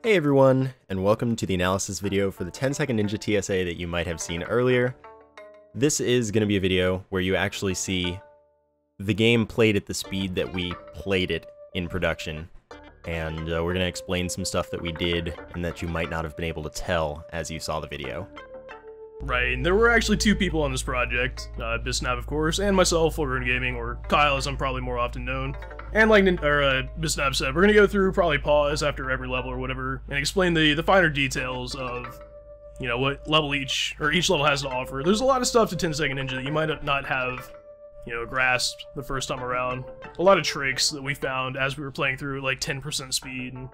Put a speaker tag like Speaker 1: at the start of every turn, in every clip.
Speaker 1: Hey everyone, and welcome to the analysis video for the 10-second Ninja TSA that you might have seen earlier. This is going to be a video where you actually see the game played at the speed that we played it in production, and we're going to explain some stuff that we did and that you might not have been able to tell as you saw the video.
Speaker 2: Right, and there were actually two people on this project, Bisnap of course, and myself, FullGrownGaming, or Kyle as I'm probably more often known. And like Bisnap said, we're going to go through, probably pause after every level or whatever, and explain the finer details of, you know, what level each level has to offer. There's a lot of stuff to 10-second Ninja that you might not have, you know, grasped the first time around. A lot of tricks that we found as we were playing through at like 10% speed. And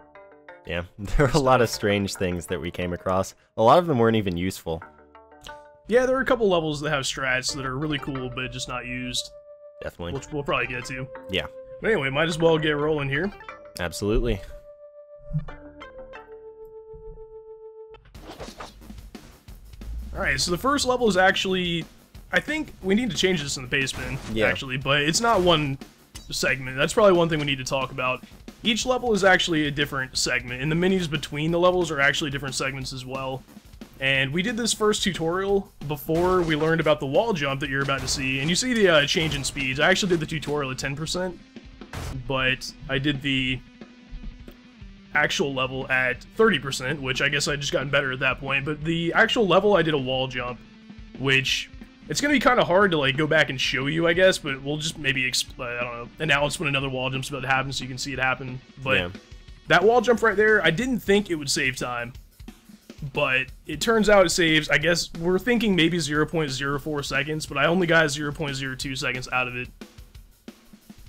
Speaker 1: yeah, there were a lot of strange things that we came across. A lot of them weren't even useful.
Speaker 2: Yeah, there are a couple levels that have strats that are really cool, but just not used.
Speaker 1: Definitely.
Speaker 2: Which we'll probably get to.
Speaker 1: Yeah.
Speaker 2: But anyway, might as well get rolling here.
Speaker 1: Absolutely.
Speaker 2: Alright, so the first level is actually... I think we need to change this in the basement, actually, but it's not one segment. That's probably one thing we need to talk about. Each level is actually a different segment, and the menus between the levels are actually different segments as well. And we did this first tutorial before we learned about the wall jump that you're about to see, and you see the change in speeds. I actually did the tutorial at 10%, but I did the actual level at 30%, which I guess I just gotten better at that point. But the actual level, I did a wall jump, which it's going to be kind of hard to like go back and show you, I guess, but we'll just maybe, I don't know, announce when another wall jump's about to happen so you can see it happen. But that wall jump right there, I didn't think it would save time. But it turns out it saves, I guess, we're thinking maybe 0.04 seconds, but I only got 0.02 seconds out of it.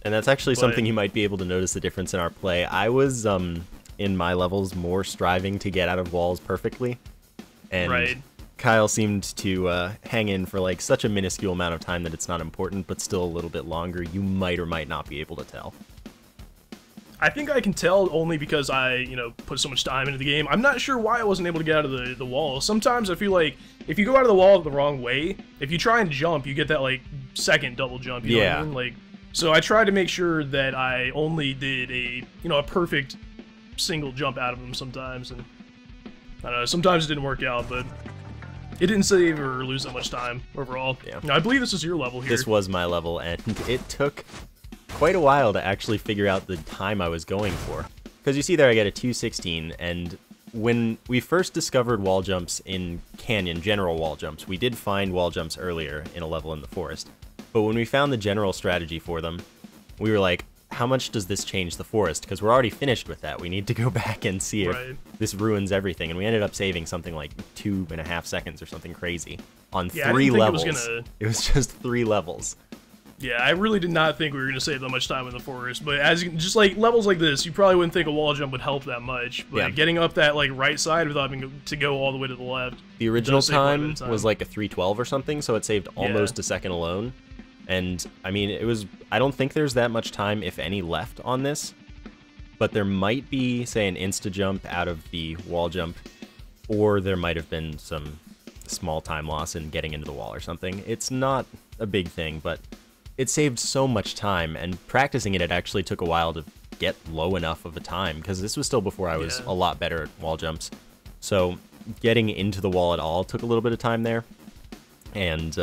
Speaker 1: And that's actually something you might be able to notice the difference in our play. I was, in my levels, more striving to get out of walls perfectly. And Kyle seemed to hang in for like such a minuscule amount of time that it's not important, but still a little bit longer. You might or might not be able to tell.
Speaker 2: I think I can tell only because I, you know, put so much time into the game. I'm not sure why I wasn't able to get out of the wall. Sometimes I feel like if you go out of the wall the wrong way, if you try and jump, you get that, like, second double jump, you know what I mean? Like, so I tried to make sure that I only did a, you know, a perfect single jump out of them sometimes, and I don't know, sometimes it didn't work out, but it didn't save or lose that much time overall. Yeah. Now, I believe this is your level here.
Speaker 1: This was my level, and it took quite a while to actually figure out the time I was going for. Because you see there I get a 2:16, and when we first discovered wall jumps in Canyon, general wall jumps, we did find wall jumps earlier in a level in the forest. But when we found the general strategy for them, we were like, how much does this change the forest? Because we're already finished with that. We need to go back and see if this ruins everything. And we ended up saving something like 2.5 seconds or something crazy on 3 levels. It was just 3 levels.
Speaker 2: Yeah, I really did not think we were going to save that much time in the forest, but as just like levels like this, you probably wouldn't think a wall jump would help that much, but getting up that like right side without having to go all the way to the left.
Speaker 1: The original time was like a 3:12 or something, so it saved almost a second alone. And I mean, I don't think there's that much time, if any, left on this, but there might be, say, an insta jump out of the wall jump, or there might have been some small time loss in getting into the wall or something. It's not a big thing, but it saved so much time, and practicing it actually took a while to get low enough of a time, because this was still before I was a lot better at wall jumps. So getting into the wall at all took a little bit of time there, and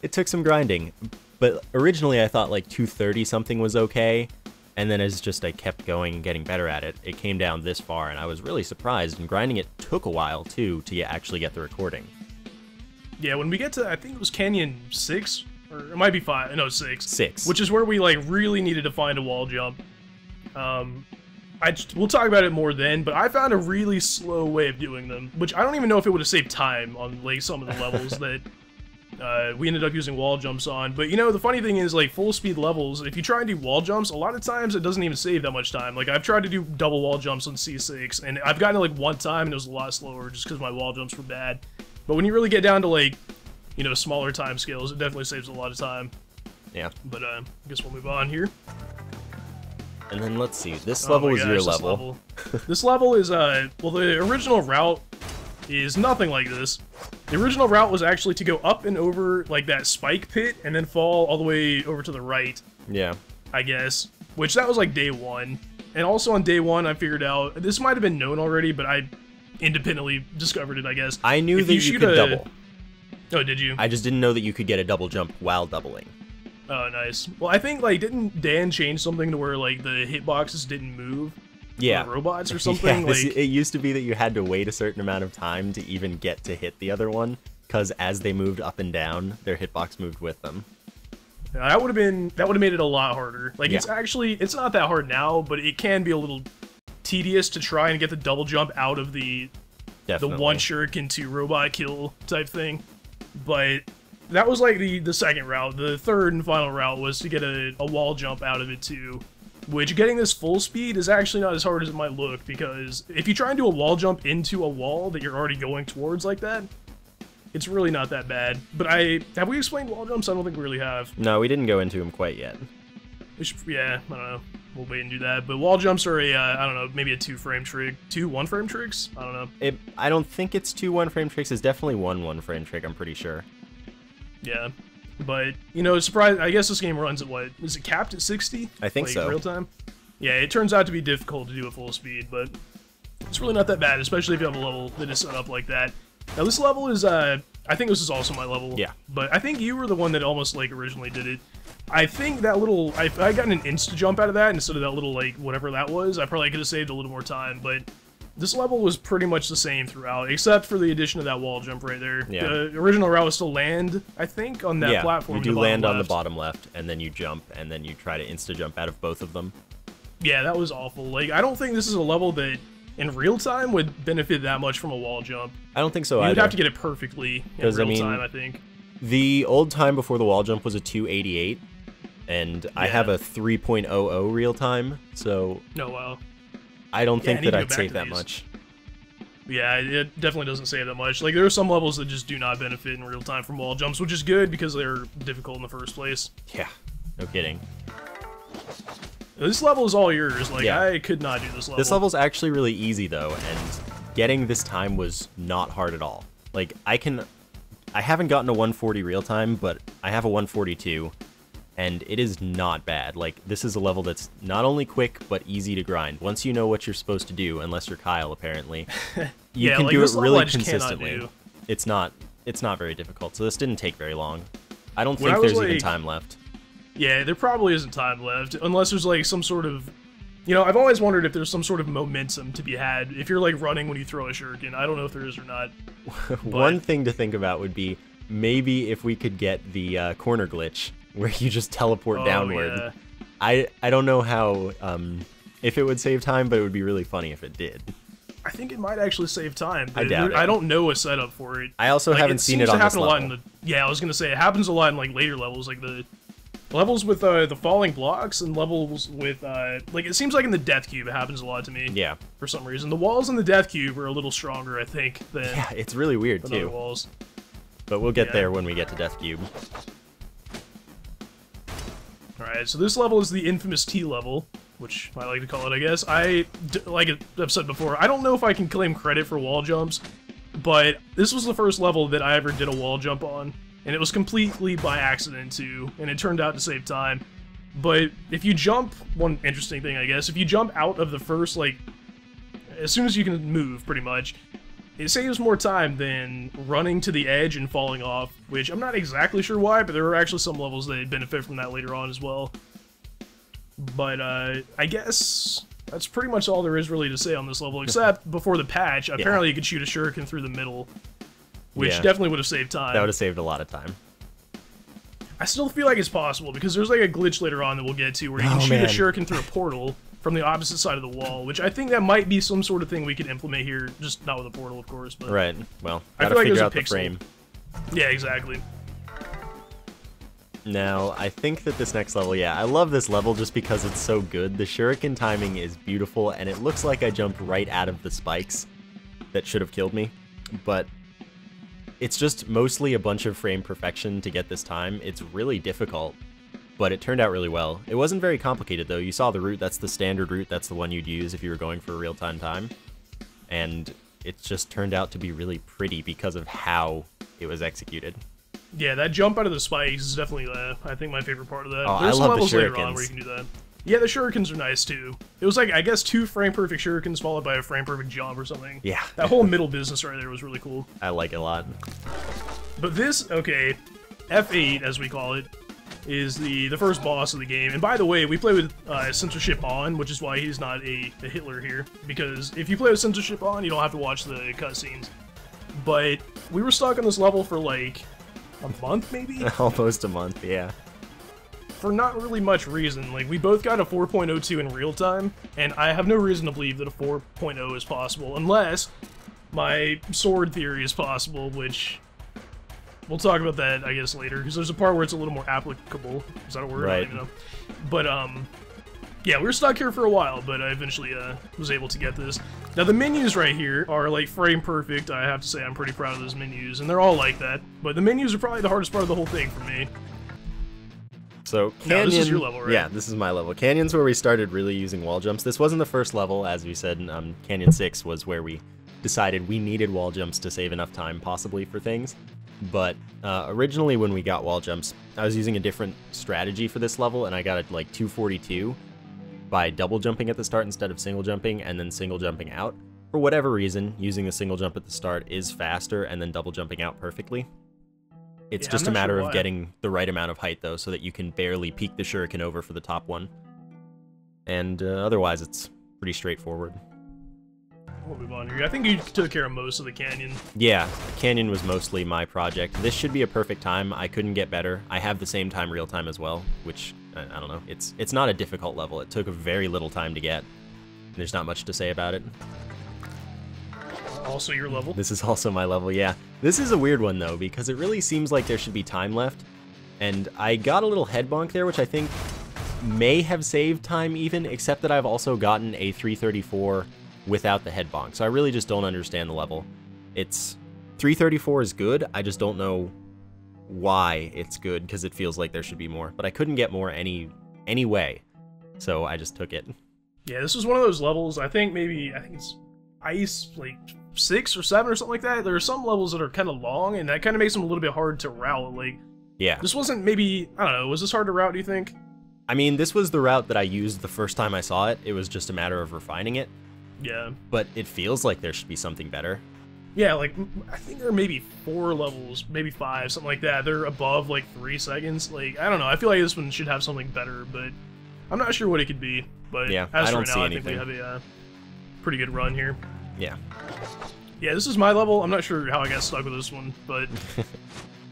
Speaker 1: it took some grinding. But originally I thought like 2:30 something was okay, and then as I kept going and getting better at it, it came down this far, and I was really surprised, and grinding it took a while too to actually get the recording. Yeah,
Speaker 2: when we get to, I think it was Canyon 6, or it might be 5, no, 6.
Speaker 1: 6.
Speaker 2: Which is where we, like, really needed to find a wall jump. We'll talk about it more then, but I found a really slow way of doing them, which I don't even know if it would have saved time on, like, some of the levels that we ended up using wall jumps on. But, you know, the funny thing is, like, full speed levels, if you try and do wall jumps, a lot of times it doesn't even save that much time. Like, I've tried to do double wall jumps on C6, and I've gotten it, like, one time, and it was a lot slower just because my wall jumps were bad. But when you really get down to, like, you know, smaller time scales, it definitely saves a lot of time.
Speaker 1: Yeah.
Speaker 2: But I guess we'll move on here.
Speaker 1: And then let's see, this level is your level.
Speaker 2: This level is, well, the original route is nothing like this. The original route was actually to go up and over, like, that spike pit, and then fall all the way over to the right.
Speaker 1: Yeah.
Speaker 2: I guess. Which, that was, like, day 1. and also on day one, I figured out, this might have been known already, but I independently discovered it, I guess.
Speaker 1: I knew that you could double.
Speaker 2: Oh, did you?
Speaker 1: I just didn't know that you could get a double jump while doubling.
Speaker 2: Oh, nice. Well, I think, like, didn't Dan change something to where, like, the hitboxes didn't move?
Speaker 1: Yeah.
Speaker 2: The robots or something?
Speaker 1: Yeah,
Speaker 2: like,
Speaker 1: it used to be that you had to wait a certain amount of time to even get to hit the other one, because as they moved up and down, their hitbox moved with them.
Speaker 2: That would have made it a lot harder. Like,
Speaker 1: yeah.
Speaker 2: it's not that hard now, but it can be a little tedious to try and get the double jump out of the one shuriken to robot kill type thing. But that was like the second route. The third and final route was to get a wall jump out of it too, which getting this full speed is actually not as hard as it might look, because if you try and do a wall jump into a wall that you're already going towards like that, it's really not that bad. But have we explained wall jumps? I don't think we really have.
Speaker 1: No, we didn't go into them quite yet.
Speaker 2: Yeah, I don't know. We'll wait and do that. But wall jumps are I don't know, maybe a 2-frame trick. 2 1-frame tricks? I don't know.
Speaker 1: I don't think it's 2 1-frame tricks. It's definitely 1 1-frame trick, I'm pretty sure.
Speaker 2: Yeah. But, you know, surprise. I guess this game runs at what? Is it capped at 60?
Speaker 1: I think so.
Speaker 2: Real time? Yeah, it turns out to be difficult to do at full speed, but it's really not that bad, especially if you have a level that is set up like that. Now, this level is, I think this is also my level.
Speaker 1: Yeah.
Speaker 2: But I think you were the one that almost, like, originally did it. I think that little, if I got an insta-jump out of that instead of that little, like, whatever that was, I probably could have saved a little more time, but this level was pretty much the same throughout, except for the addition of that wall jump right there.
Speaker 1: Yeah.
Speaker 2: The original route was to land, I think, on that platform.
Speaker 1: You do land on the bottom left, and then you jump, and then you try to insta-jump out of both of them. Yeah,
Speaker 2: that was awful. Like, I don't think this is a level that in real time would benefit that much from a wall jump.
Speaker 1: I don't think so either.
Speaker 2: You'd have to get it perfectly in real time, I think.
Speaker 1: The old time before the wall jump was a 288, and I have a 3.00 real time, so
Speaker 2: oh, wow.
Speaker 1: I don't think that I'd save that much.
Speaker 2: Yeah, it definitely doesn't save that much. Like, there are some levels that just do not benefit in real time from wall jumps, which is good because they're difficult in the first place.
Speaker 1: Yeah, no kidding.
Speaker 2: This level is all yours. Like, I could not do this level.
Speaker 1: This level's actually really easy, though, and getting this time was not hard at all. Like, I haven't gotten a 140 real time, but I have a 142, and it is not bad. Like, this is a level that's not only quick, but easy to grind. Once you know what you're supposed to do, unless you're Kyle, apparently, you can do it really consistently. It's not very difficult, so this didn't take very long. I don't think there's even time left. Yeah, there probably isn't time left, unless there's, like, some sort of... You know, I've always wondered if there's some sort of momentum to be had, if you're, like, running when you throw a shuriken. I don't know if there is or not. One thing to think about would be, maybe if we could get the corner glitch, where you just teleport downward. Yeah. I don't know how, if it would save time, but it would be really funny if it did.
Speaker 2: I think it might actually save time.
Speaker 1: I doubt it.
Speaker 2: I don't know a setup for it.
Speaker 1: I also haven't seen it on this level.
Speaker 2: Yeah, I was going to say, it happens a lot in, like, later levels, like the... Levels with the falling blocks and levels with, like, it seems like in the Death Cube it happens a lot to me.
Speaker 1: Yeah.
Speaker 2: For some reason. The walls in the Death Cube are a little stronger, I think, than...
Speaker 1: Yeah, it's really weird, too.
Speaker 2: Walls.
Speaker 1: But we'll get there when we get to Death Cube.
Speaker 2: Alright, so this level is the infamous T level, which I like to call it, I guess. Like I've said before, I don't know if I can claim credit for wall jumps, but this was the first level that I ever did a wall jump on. And it was completely by accident, too, and it turned out to save time. But if you jump, one interesting thing, I guess, if you jump out of the first, like, as soon as you can move, pretty much, it saves more time than running to the edge and falling off, which I'm not exactly sure why, but there are actually some levels that benefit from that later on as well. But, I guess that's pretty much all there is really to say on this level, except before the patch, apparently you could shoot a shuriken through the middle. Which definitely would have saved time.
Speaker 1: That would have saved a lot of time.
Speaker 2: I still feel like it's possible, because there's like a glitch later on that we'll get to where you can shoot a shuriken through a portal from the opposite side of the wall, which I think that might be some sort of thing we could implement here, just not with a portal, of course. But
Speaker 1: right, well,
Speaker 2: I
Speaker 1: gotta figure out the frame.
Speaker 2: Yeah, exactly.
Speaker 1: Now, I think that this next level, I love this level just because it's so good. The shuriken timing is beautiful, and it looks like I jumped right out of the spikes that should have killed me, but... It's just mostly a bunch of frame perfection to get this time. It's really difficult, but it turned out really well. It wasn't very complicated, though. You saw the route. That's the standard route. That's the one you'd use if you were going for a real-time time. And it just turned out to be really pretty because of how it was executed. Yeah,
Speaker 2: that jump out of the spikes is definitely, I think, my favorite part of that.
Speaker 1: Oh, I love the shurikens.
Speaker 2: Later on where you can do that. Yeah, the shurikens are nice too. It was like, I guess, 2 frame-perfect shurikens followed by a frame-perfect jump or something.
Speaker 1: Yeah.
Speaker 2: That whole middle business right there was really cool.
Speaker 1: I like it a lot.
Speaker 2: But this, okay, F8, as we call it, is the first boss of the game. And by the way, we play with censorship on, which is why he's not a Hitler here. Because if you play with censorship on, you don't have to watch the cutscenes. But we were stuck on this level for like a month, maybe?
Speaker 1: Almost a month, yeah.
Speaker 2: For not really much reason. Like, we both got a 4.02 in real time, and I have no reason to believe that a 4.0 is possible, unless my sword theory is possible, which we'll talk about that, I guess, later, because there's a part where it's a little more applicable. Is that a word?
Speaker 1: Right.
Speaker 2: I don't even know. But, yeah, we were stuck here for a while, but I eventually was able to get this. Now, the menus right here are, like, frame perfect. I have to say I'm pretty proud of those menus, and they're all like that. But the menus are probably the hardest part of the whole thing for me.
Speaker 1: So, Canyon,
Speaker 2: no, this is your level, right?
Speaker 1: Yeah, this is my level. Canyon's where we started really using wall jumps. This wasn't the first level, as we said. Canyon 6 was where we decided we needed wall jumps to save enough time, possibly, for things. But originally, when we got wall jumps, I was using a different strategy for this level, and I got it like 242 by double jumping at the start instead of single jumping, and then single jumping out. For whatever reason, using the single jump at the start is faster, and then double jumping out perfectly. It's just a matter of getting the right amount of height, though, so that you can barely peek the shuriken over for the top one. And otherwise, it's pretty straightforward.
Speaker 2: We'll move on here. I think you took care of most of the canyon.
Speaker 1: Yeah, canyon was mostly my project. This should be a perfect time. I couldn't get better. I have the same time real time as well, which, I don't know. It's not a difficult level. It took a very little time to get. There's not much to say about it.
Speaker 2: Also your level?
Speaker 1: This is also my level, yeah. This is a weird one, though, because it really seems like there should be time left. And I got a little head bonk there, which I think may have saved time even, except that I've also gotten a 334 without the head bonk. So I really just don't understand the level. It's 334 is good, I just don't know why it's good, because it feels like there should be more. But I couldn't get more any way, so I just took it.
Speaker 2: Yeah, this was one of those levels, I think it's Ice, like, 6 or 7 or something like that. There are some levels that are kind of long, and that kind of makes them a little bit hard to route. Like,
Speaker 1: yeah.
Speaker 2: This wasn't maybe, I don't know, was this hard to route, do you think?
Speaker 1: I mean, this was the route that I used the first time I saw it. It was just a matter of refining it.
Speaker 2: Yeah.
Speaker 1: But it feels like there should be something better.
Speaker 2: Yeah, like, I think there are maybe 4 levels, maybe 5, something like that. They're above, like, 3 seconds. Like, I don't know, I feel like this one should have something better, but I'm not sure what it could be. But
Speaker 1: yeah,
Speaker 2: as
Speaker 1: I
Speaker 2: for
Speaker 1: don't see
Speaker 2: now,
Speaker 1: anything.
Speaker 2: I think we have a pretty good run here.
Speaker 1: Yeah.
Speaker 2: Yeah, this is my level. I'm not sure how I got stuck with this one, but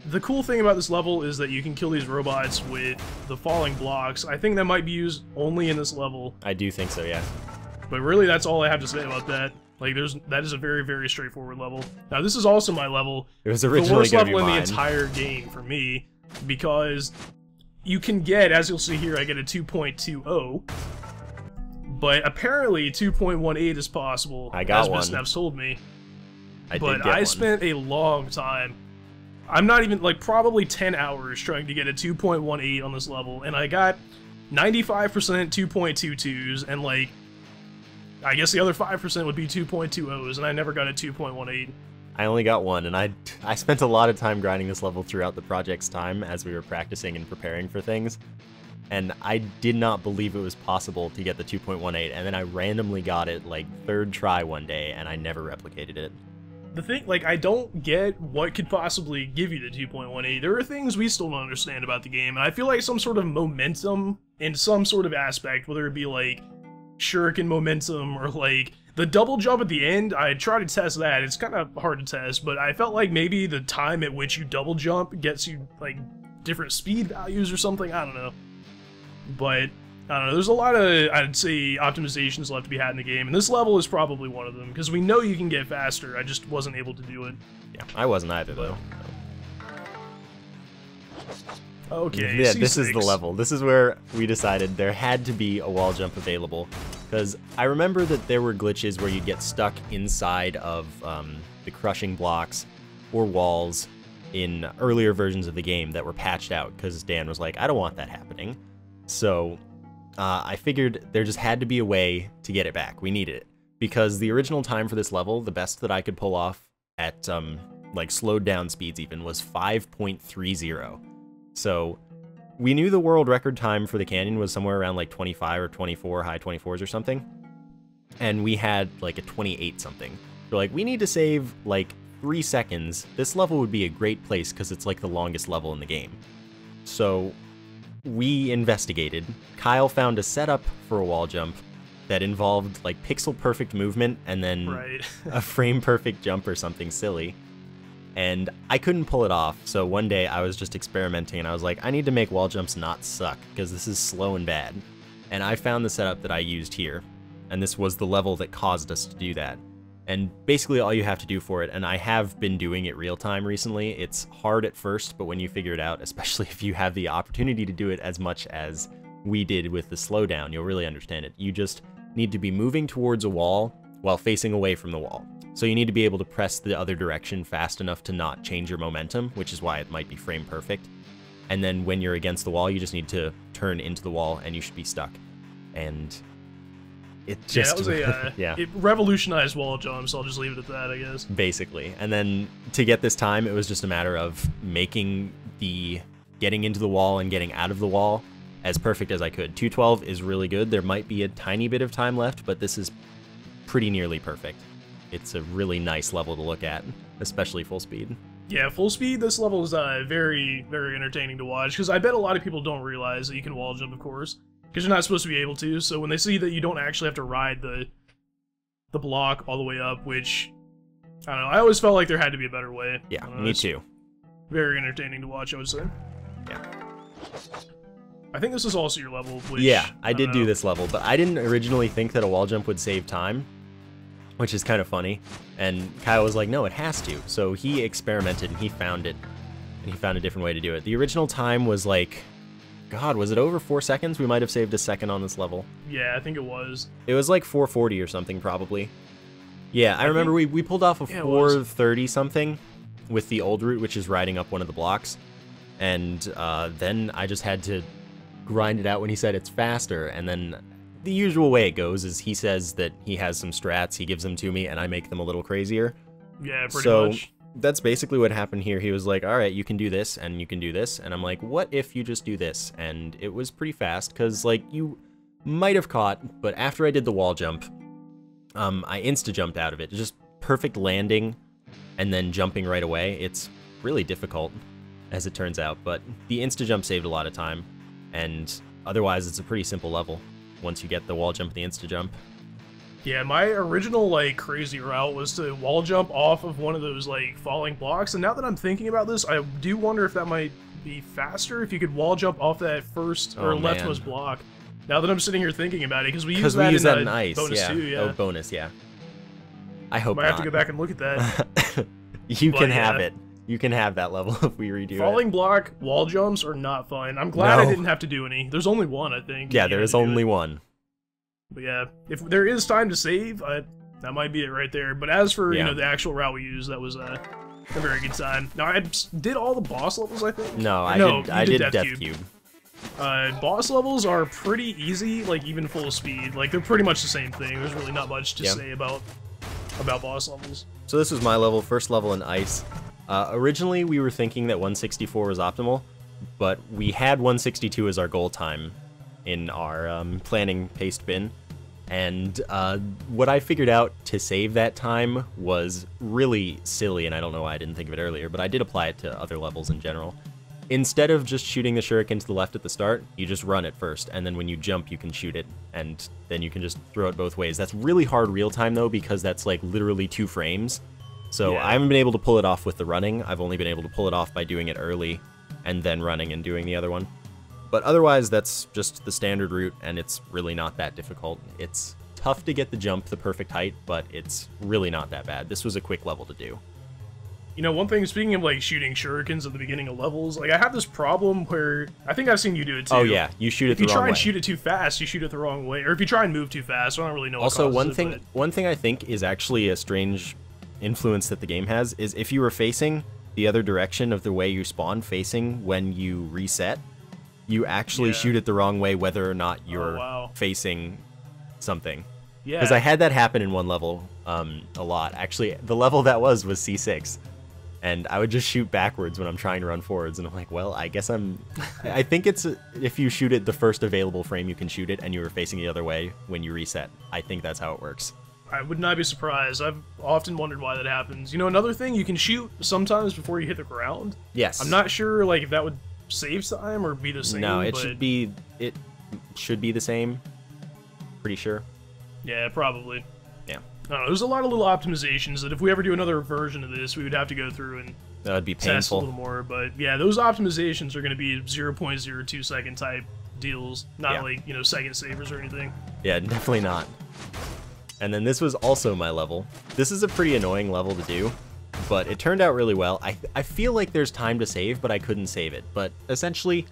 Speaker 2: the cool thing about this level is that you can kill these robots with the falling blocks. I think that might be used only in this level.
Speaker 1: I do think so, yeah.
Speaker 2: But really, that's all I have to say about that. Like, that is a very, very straightforward level. Now, this is also my level.
Speaker 1: It was originally
Speaker 2: the worst level in
Speaker 1: mine.
Speaker 2: the entire game for me, because you can get, as you'll see here, I get a 2.20. But apparently 2.18 is possible,
Speaker 1: I got
Speaker 2: as
Speaker 1: one.
Speaker 2: Bisnap's told me.
Speaker 1: But
Speaker 2: I spent a long time. I'm not even, like, probably 10 hours trying to get a 2.18 on this level, and I got 95% 2.22s, and, like, I guess the other 5% would be 2.20s, and I never got a 2.18.
Speaker 1: I only got one, and I spent a lot of time grinding this level throughout the project's time as we were practicing and preparing for things. And I did not believe it was possible to get the 2.18, and then I randomly got it, like, 3rd try one day, and I never replicated it.
Speaker 2: The thing, like, I don't get what could possibly give you the 2.18. There are things we still don't understand about the game, and I feel like some sort of momentum in some sort of aspect, whether it be, like, shuriken momentum or, like, the double jump at the end, I tried to test that. It's kind of hard to test, but I felt like maybe the time at which you double jump gets you, like, different speed values or something. I don't know. But, I don't know, there's a lot of, I'd say, optimizations left to be had in the game, and this level is probably one of them, because we know you can get faster, I just wasn't able to do it.
Speaker 1: Yeah, I wasn't either, though.
Speaker 2: Okay,
Speaker 1: yeah,
Speaker 2: C6.
Speaker 1: This is the level. This is where we decided there had to be a wall jump available, because I remember that there were glitches where you'd get stuck inside of the crushing blocks or walls in earlier versions of the game that were patched out, because Dan was like, I don't want that happening. So I figured there just had to be a way to get it back. We needed it. Because the original time for this level, the best that I could pull off at, like, slowed down speeds even, was 5.30. So we knew the world record time for the canyon was somewhere around like 25 or 24, high 24s or something. And we had like a 28 something. We're like, we need to save like 3 seconds. This level would be a great place because it's like the longest level in the game. So we investigated. Kyle found a setup for a wall jump that involved like pixel perfect movement and then a frame perfect jump or something silly. And I couldn't pull it off, so one day I was just experimenting and I was like, I need to make wall jumps not suck because this is slow and bad. And I found the setup that I used here, and this was the level that caused us to do that. And basically all you have to do for it, and I have been doing it real time recently, it's hard at first, but when you figure it out, especially if you have the opportunity to do it as much as we did with the slowdown, you'll really understand it. You just need to be moving towards a wall while facing away from the wall. So you need to be able to press the other direction fast enough to not change your momentum, which is why it might be frame perfect. And then when you're against the wall, you just need to turn into the wall and you should be stuck. And it just...
Speaker 2: Yeah, that was it revolutionized wall jumps, I'll just leave it at that, I guess.
Speaker 1: Basically. And then to get this time, it was just a matter of making the getting into the wall and getting out of the wall as perfect as I could. 212 is really good. There might be a tiny bit of time left, but this is pretty nearly perfect. It's a really nice level to look at, especially full speed.
Speaker 2: Yeah, full speed, this level is very, very entertaining to watch, because I bet a lot of people don't realize that you can wall jump, of course, because you're not supposed to be able to, so when they see that you don't actually have to ride the block all the way up, which, I don't know, I always felt like there had to be a better way.
Speaker 1: Yeah, me too.
Speaker 2: Very entertaining to watch, I would say.
Speaker 1: Yeah.
Speaker 2: I think this is also your level, which...
Speaker 1: Yeah, I did do this level, but I didn't originally think that a wall jump would save time, which is kind of funny, and Kyle was like, no, it has to. So he experimented, and he found it, and he found a different way to do it. The original time was like, God, was it over 4 seconds? We might have saved a second on this level.
Speaker 2: Yeah, I think it was.
Speaker 1: It was like 440 or something, probably. Yeah, I remember we pulled off a 430 something with the old route, which is riding up one of the blocks, and then I just had to grind it out when he said it's faster, and then the usual way it goes is he says that he has some strats, he gives them to me, and I make them a little crazier.
Speaker 2: Yeah, pretty much.
Speaker 1: That's basically what happened here. He was like, alright, you can do this, and you can do this, and I'm like, what if you just do this? And it was pretty fast, because, like, you might have caught, but after I did the wall jump, I insta-jumped out of it. Just perfect landing, and then jumping right away. It's really difficult, as it turns out, but the insta-jump saved a lot of time, and otherwise it's a pretty simple level once you get the wall jump and the insta-jump.
Speaker 2: Yeah, my original, like, crazy route was to wall jump off of one of those, like, falling blocks, and now that I'm thinking about this, I do wonder if that might be faster if you could wall jump off that first or leftmost block. Now that I'm sitting here thinking about it, because we use that in
Speaker 1: ice.
Speaker 2: bonus too, yeah.
Speaker 1: Oh, bonus, yeah. I hope
Speaker 2: Might have to go back and look at that.
Speaker 1: You can have it. You can have that level if we redo it.
Speaker 2: Falling block wall jumps are not fun. I'm glad I didn't have to do any. There's only one, I think.
Speaker 1: Yeah, there is only one.
Speaker 2: But yeah, if there is time to save, that might be it right there. But as for, you know, the actual route we used, that was a very good time. Now, I did all the boss levels, I think?
Speaker 1: No, I did Death Cube.
Speaker 2: Boss levels are pretty easy, like, even full speed. Like, they're pretty much the same thing. There's really not much to say about boss levels.
Speaker 1: So this was my level, first level in Ice. Originally, we were thinking that 164 was optimal, but we had 162 as our goal time in our planning paste bin. And what I figured out to save that time was really silly, and I don't know why I didn't think of it earlier, but I did apply it to other levels in general. Instead of just shooting the shuriken to the left at the start, you just run it first, and then when you jump, you can shoot it, and then you can just throw it both ways. That's really hard real time, though, because that's like literally 2 frames. So I haven't been able to pull it off with the running. I've only been able to pull it off by doing it early, and then running and doing the other one. But otherwise, that's just the standard route, and it's really not that difficult. It's tough to get the jump the perfect height, but it's really not that bad. This was a quick level to do.
Speaker 2: You know, one thing, speaking of, like, shooting shurikens at the beginning of levels, like, I have this problem where, I think I've seen you do it, too.
Speaker 1: Oh, yeah, you shoot it the wrong way.
Speaker 2: If you try and shoot it too fast, you shoot it the wrong way. Or if you try and move too fast, I don't really know what
Speaker 1: Also,
Speaker 2: causes
Speaker 1: one thing I think is actually a strange influence that the game has is if you were facing the other direction of the way you spawn facing when you reset, you actually shoot it the wrong way whether or not you're facing something.
Speaker 2: Yeah.
Speaker 1: Because I had that happen in one level a lot. Actually, the level that was C6. And I would just shoot backwards when I'm trying to run forwards, and I'm like, well, I guess I think it's if you shoot it the first available frame you can shoot it, and you were facing the other way when you reset. I think that's how it works.
Speaker 2: I would not be surprised. I've often wondered why that happens. You know, another thing, you can shoot sometimes before you hit the ground.
Speaker 1: Yes.
Speaker 2: I'm not sure, like, if that would save time or be the same.
Speaker 1: No, it should be the same. Pretty sure.
Speaker 2: Yeah, probably.
Speaker 1: Yeah.
Speaker 2: I don't know, there's a lot of little optimizations that if we ever do another version of this, we would have to go through and
Speaker 1: that would be painful.
Speaker 2: test a little more. But yeah, those optimizations are going to be 0.02 second type deals, not like, you know, second savers or anything.
Speaker 1: Yeah, definitely not. And then this was also my level. This is a pretty annoying level to do, but it turned out really well. I feel like there's time to save, but I couldn't save it. But essentially,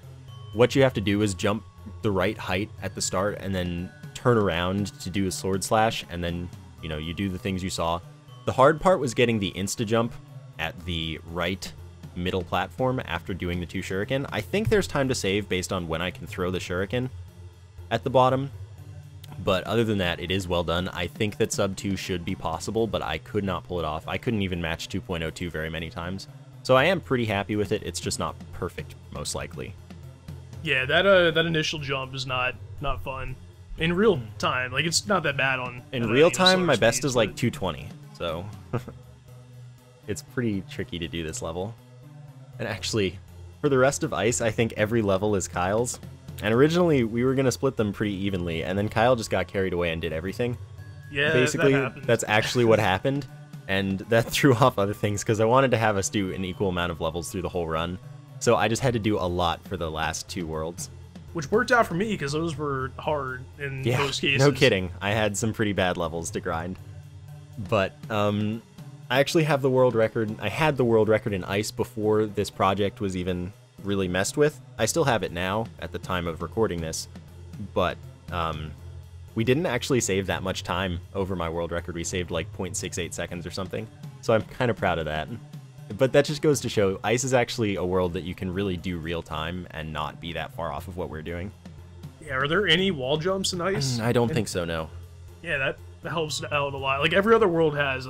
Speaker 1: what you have to do is jump the right height at the start and then turn around to do a sword slash, and then, you know, you do the things you saw. The hard part was getting the insta-jump at the right middle platform after doing the 2 shuriken. I think there's time to save based on when I can throw the shuriken at the bottom. But other than that, it is well done. I think that sub 2 should be possible, but I could not pull it off. I couldn't even match 2.02 very many times. So I am pretty happy with it. It's just not perfect, most likely.
Speaker 2: Yeah, that initial jump is not fun. In real time, like, it's not that bad on...
Speaker 1: In real time, my best is like 220, so... It's pretty tricky to do this level. And actually, for the rest of Ice, I think every level is Kyle's. And originally, we were going to split them pretty evenly, and then Kyle just got carried away and did everything.
Speaker 2: Yeah,
Speaker 1: basically, that's actually what happened, and that threw off other things, because I wanted to have us do an equal amount of levels through the whole run. So I just had to do a lot for the last 2 worlds.
Speaker 2: Which worked out for me, because those were hard in most cases.
Speaker 1: No kidding. I had some pretty bad levels to grind. But, I actually have the world record. I had the world record in Ice before this project was even really messed with. I still have it now at the time of recording this, but we didn't actually save that much time over my world record. We saved like 0.68 seconds or something, so I'm kind of proud of that. But that just goes to show Ice is actually a world that you can really do real time and not be that far off of what we're doing.
Speaker 2: Yeah, are there any wall jumps in Ice?
Speaker 1: I don't think so, no.
Speaker 2: Yeah, that helps out a lot. Like, every other world has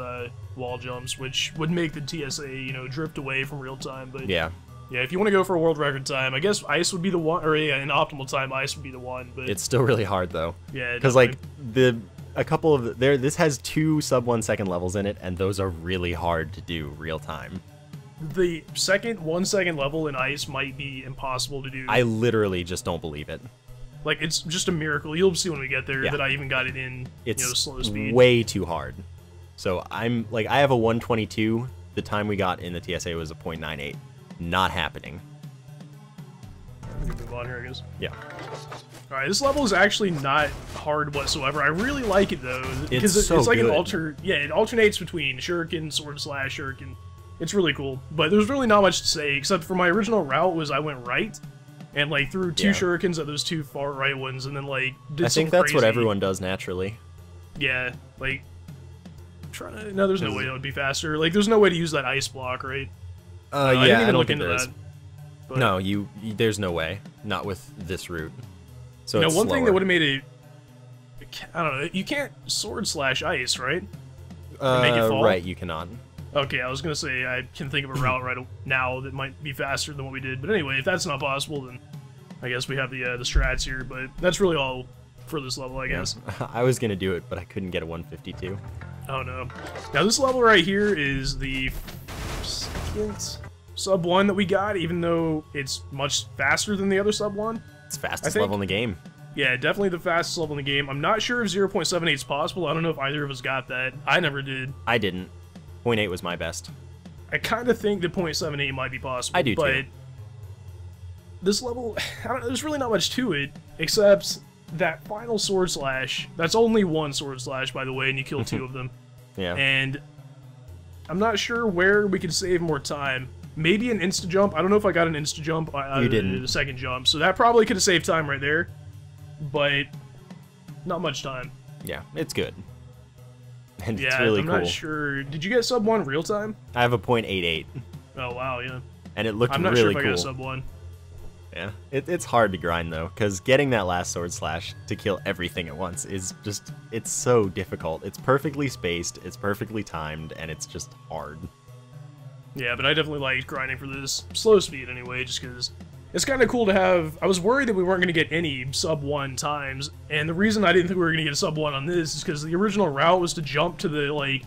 Speaker 2: wall jumps, which would make the TSA, you know, drift away from real time, but...
Speaker 1: Yeah.
Speaker 2: Yeah, if you want to go for a world record time, I guess Ice would be the one, or yeah, in optimal time, Ice would be the one, but...
Speaker 1: It's still really hard, though.
Speaker 2: Yeah,
Speaker 1: because, like, this has 2 sub 1 second levels in it, and those are really hard to do real time.
Speaker 2: The second 1 second level in Ice might be impossible to do.
Speaker 1: I literally just don't believe it.
Speaker 2: Like, it's just a miracle. You'll see when we get there that I even got it in, slow speed.
Speaker 1: It's way too hard. So I'm, like, I have a 122. The time we got in the TSA was a 0.98. Not happening.
Speaker 2: We can move on here, I guess.
Speaker 1: Yeah.
Speaker 2: Alright, this level is actually not hard whatsoever. I really like it, though.
Speaker 1: It's so
Speaker 2: it's like
Speaker 1: good.
Speaker 2: it alternates between shuriken, sword slash, shuriken. It's really cool. But there's really not much to say, except for my original route was I went right, and, like, threw 2 shurikens at those 2 far right ones, and then, like, did
Speaker 1: I think that's what everyone does naturally.
Speaker 2: Yeah, like... No, there's no way that would be faster. Like, there's no way to use that ice block, right?
Speaker 1: I didn't even look into that.
Speaker 2: But,
Speaker 1: no, there's no way. Not with this route. So it's
Speaker 2: one
Speaker 1: slower.
Speaker 2: thing that would have made I don't know, you can't sword slash ice, right?
Speaker 1: Make it fall? Right, you cannot.
Speaker 2: Okay, I was gonna say I can think of a route right now that might be faster than what we did. But anyway, if that's not possible, then I guess we have the strats here. But that's really all for this level, I guess.
Speaker 1: I was gonna do it, but I couldn't get a 152.
Speaker 2: Oh no. Now this level right here is the second sub 1 that we got, even though it's much faster than the other sub 1.
Speaker 1: It's fastest level in the game.
Speaker 2: Yeah, definitely the fastest level in the game. I'm not sure if 0.78 is possible. I don't know if either of us got that. I never did.
Speaker 1: I didn't. 0.8 was my best.
Speaker 2: I kind of think that 0.78 might be possible.
Speaker 1: I do
Speaker 2: but
Speaker 1: too.
Speaker 2: This level, I don't know, there's really not much to it, except that final sword slash. That's only 1 sword slash, by the way, and you kill 2 of them.
Speaker 1: Yeah.
Speaker 2: And I'm not sure where we could save more time. Maybe an insta jump. I don't know if I got an insta jump.
Speaker 1: You didn't.
Speaker 2: The second jump, so that probably could have saved time right there, but not much time.
Speaker 1: Yeah, it's good. And
Speaker 2: yeah,
Speaker 1: it's really
Speaker 2: I'm
Speaker 1: cool.
Speaker 2: not sure. Did you get sub 1 real time?
Speaker 1: I have a 0.88.
Speaker 2: Oh wow, yeah.
Speaker 1: And it looked
Speaker 2: I'm not
Speaker 1: really
Speaker 2: sure if
Speaker 1: cool.
Speaker 2: I got sub 1.
Speaker 1: Yeah, it's hard to grind though, because getting that last sword slash to kill everything at once is just, it's so difficult. It's perfectly spaced, it's perfectly timed, and it's just hard.
Speaker 2: Yeah, but I definitely liked grinding for this slow speed anyway, just because it's kind of cool to have. I was worried that we weren't going to get any sub 1 times, and the reason I didn't think we were going to get a sub 1 on this is because the original route was to jump to the, like,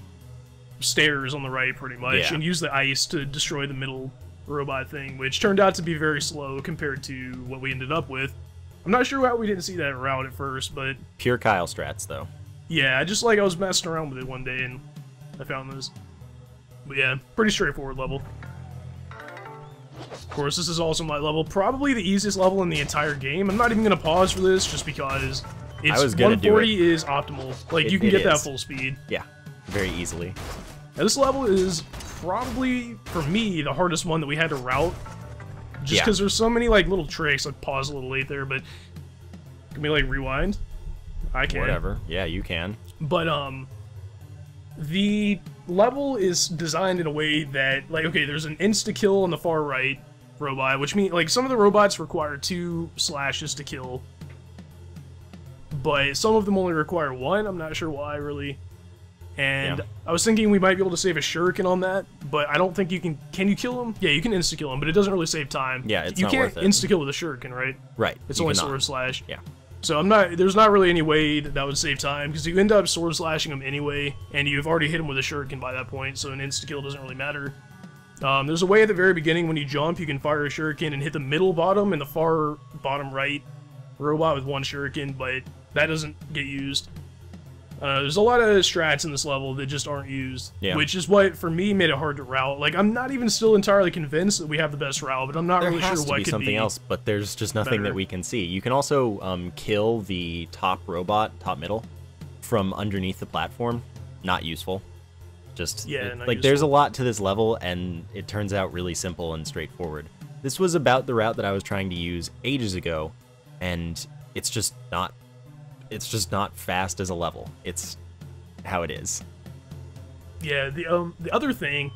Speaker 2: stairs on the right, pretty much, and use the ice to destroy the middle robot thing, which turned out to be very slow compared to what we ended up with. I'm not sure how we didn't see that route at first, but...
Speaker 1: Pure Kyle strats, though.
Speaker 2: Yeah, I was messing around with it one day, and I found this. But yeah, pretty straightforward level. Of course, this is also my level. Probably the easiest level in the entire game. I'm not even going to pause for this, just because it's 140 is optimal. Like, you can get that full speed.
Speaker 1: Yeah, very easily.
Speaker 2: Now, this level is probably, for me, the hardest one that we had to route. Just because there's so many, like, little tricks. Like, pause a little late there, but... Can we, like, rewind? I can.
Speaker 1: Whatever. Yeah, you can.
Speaker 2: But, the level is designed in a way that, like, okay, there's an insta-kill on the far right robot, which means, like, some of the robots require 2 slashes to kill. But some of them only require 1. I'm not sure why, really. And I was thinking we might be able to save a shuriken on that, but I don't think you can. Can you kill him? Yeah, you can insta-kill him, but it doesn't really save time.
Speaker 1: Yeah, it's not worth it.
Speaker 2: You can't insta-kill with a shuriken, right?
Speaker 1: Right.
Speaker 2: It's only sword slash.
Speaker 1: Yeah.
Speaker 2: So there's not really any way that would save time, because you end up sword slashing him anyway, and you've already hit him with a shuriken by that point, so an insta-kill doesn't really matter. There's a way at the very beginning when you jump, you can fire a shuriken and hit the middle bottom and the far bottom right robot with 1 shuriken, but that doesn't get used. There's a lot of strats in this level that just aren't used, which is what, for me, made it hard to route. Like, I'm not even still entirely convinced that we have the best route, but I'm not really sure what could be.
Speaker 1: There has to be something else, but there's just nothing that we can see. You can also kill the top robot, top middle, from underneath the platform. Not useful. Just, like, there's a lot to this level, and it turns out really simple and straightforward. This was about the route that I was trying to use ages ago, and it's just not fast as a level. It's how it is.
Speaker 2: Yeah, the other thing,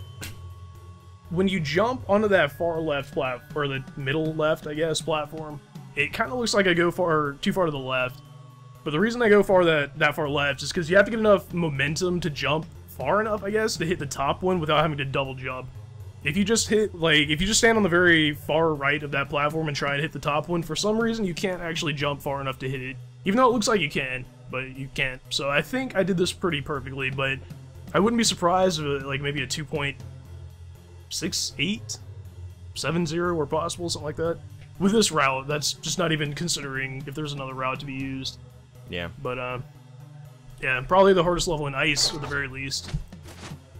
Speaker 2: when you jump onto that far left or the middle left, I guess, platform, it kind of looks like I go too far to the left. But the reason I go that far left is because you have to get enough momentum to jump far enough, I guess, to hit the top one without having to double jump. If you just stand on the very far right of that platform and try and hit the top one, for some reason you can't actually jump far enough to hit it. Even though it looks like you can, but you can't. So I think I did this pretty perfectly, but I wouldn't be surprised if like maybe a 2.68, 70 were possible, something like that. With this route, that's just not even considering if there's another route to be used.
Speaker 1: Yeah.
Speaker 2: But yeah, probably the hardest level in ice at the very least.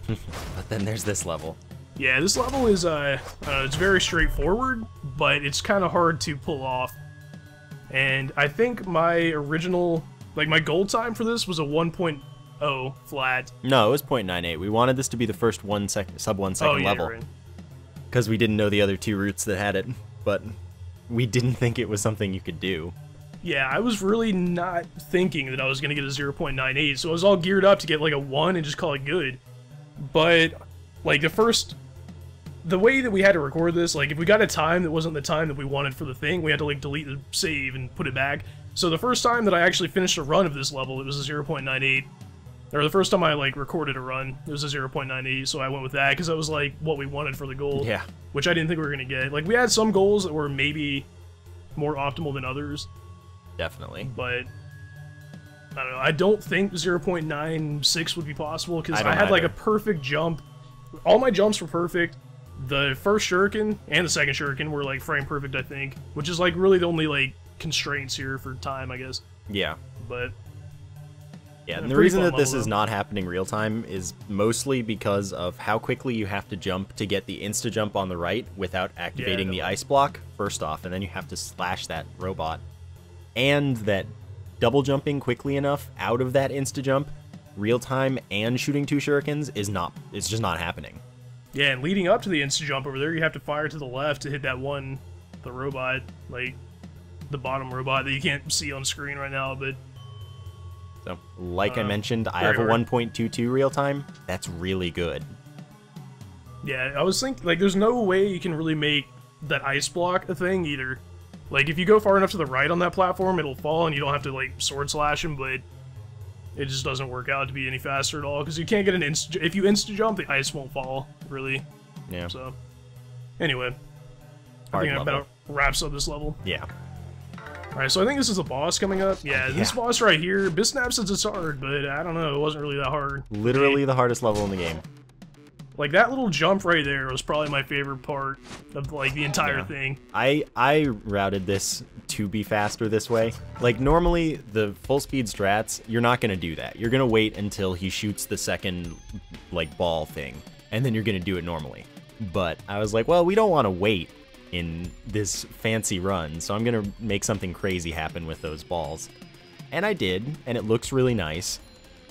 Speaker 1: But then there's this level.
Speaker 2: Yeah, this level is it's very straightforward, but it's kind of hard to pull off. And I think my original, like, my goal time for this was a 1.0 flat.
Speaker 1: No, it was 0.98. We wanted this to be the first sub 1 second level. Because we didn't know the other 2 routes that had it, but we didn't think it was something you could do.
Speaker 2: Yeah, I was really not thinking that I was going to get a 0.98, so I was all geared up to get, like, a 1 and just call it good. But, like, the way that we had to record this, like, if we got a time that wasn't the time that we wanted for the thing, we had to, like, delete the save and put it back. So the first time that I actually finished a run of this level, it was a 0.98. Or the first time I, like, recorded a run, it was a 0.98, so I went with that, because that was, like, what we wanted for the goal.
Speaker 1: Yeah.
Speaker 2: Which I didn't think we were going to get. Like, we had some goals that were maybe more optimal than others.
Speaker 1: Definitely.
Speaker 2: But, I don't know, I don't think 0.96 would be possible, because I had,
Speaker 1: either.
Speaker 2: like, a perfect jump. All my jumps were perfect. The first shuriken and the second shuriken were, like, frame perfect, I think. Which is, like, really the only, like, constraints here for time, I guess.
Speaker 1: Yeah.
Speaker 2: But...
Speaker 1: yeah, and the reason that this is not happening real time is mostly because of how quickly you have to jump to get the insta-jump on the right without activating the ice block, first off, and then you have to slash that robot. And that double jumping quickly enough out of that insta-jump, real time, and shooting 2 shurikens it's just not happening.
Speaker 2: Yeah, and leading up to the insta-jump over there, you have to fire to the left to hit that the robot, like, the bottom robot that you can't see on screen right now, but...
Speaker 1: So, like I mentioned, I have a 1.22 real time. That's really good.
Speaker 2: Yeah, I was thinking, like, there's no way you can really make that ice block a thing either. Like, if you go far enough to the right on that platform, it'll fall and you don't have to, like, sword slash him, but it just doesn't work out to be any faster at all, because you can't get an if you insta-jump, the ice won't fall, really.
Speaker 1: Yeah.
Speaker 2: So, anyway, I think that about wraps up this level.
Speaker 1: Yeah.
Speaker 2: Alright, so I think this is a boss coming up. Yeah, this boss right here, Bisnap says it's hard, but I don't know, it wasn't really that hard.
Speaker 1: Literally the hardest level in the game.
Speaker 2: Like, that little jump right there was probably my favorite part of, like, the entire thing.
Speaker 1: I routed this to be faster this way. Like, normally, the full speed strats, you're not going to do that. You're going to wait until he shoots the second, like, ball thing, and then you're going to do it normally. But I was like, well, we don't want to wait in this fancy run, so I'm going to make something crazy happen with those balls. And I did, and it looks really nice.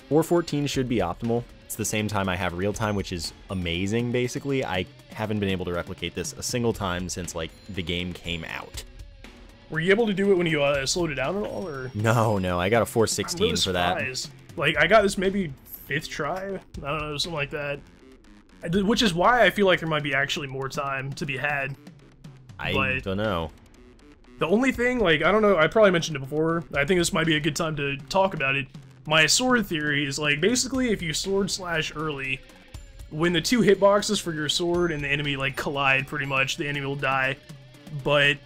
Speaker 1: 414 should be optimal. It's the same time I have real time, which is amazing, basically. I haven't been able to replicate this a single time since, like, the game came out.
Speaker 2: Were you able to do it when you slowed it down at all, or?
Speaker 1: No, I got a 416
Speaker 2: really
Speaker 1: for that.
Speaker 2: Like, I got this maybe 5th try? I don't know, something like that. Which is why I feel like there might be actually more time to be had.
Speaker 1: I don't know.
Speaker 2: The only thing, like, I don't know, I probably mentioned it before. I think this might be a good time to talk about it. My sword theory is, like, basically if you sword slash early, when the 2 hitboxes for your sword and the enemy, like, collide pretty much, the enemy will die. But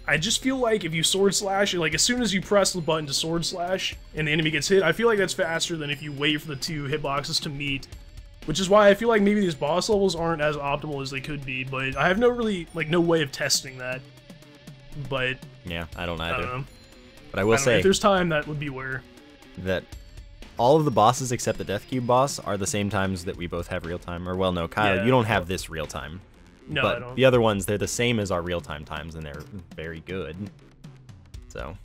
Speaker 2: I just feel like if you sword slash, like, as soon as you press the button to sword slash and the enemy gets hit, I feel like that's faster than if you wait for the 2 hitboxes to meet. Which is why I feel like maybe these boss levels aren't as optimal as they could be, but I have no way of testing that. But
Speaker 1: yeah, I don't either.
Speaker 2: I don't know.
Speaker 1: But I will say,
Speaker 2: if there's time, that would be where.
Speaker 1: That all of the bosses except the Death Cube boss are the same times that we both have real time. Or, well, no, Kyle, you don't have this real time.
Speaker 2: No,
Speaker 1: but
Speaker 2: I don't.
Speaker 1: The other ones, they're the same as our real time times, and they're very good. So,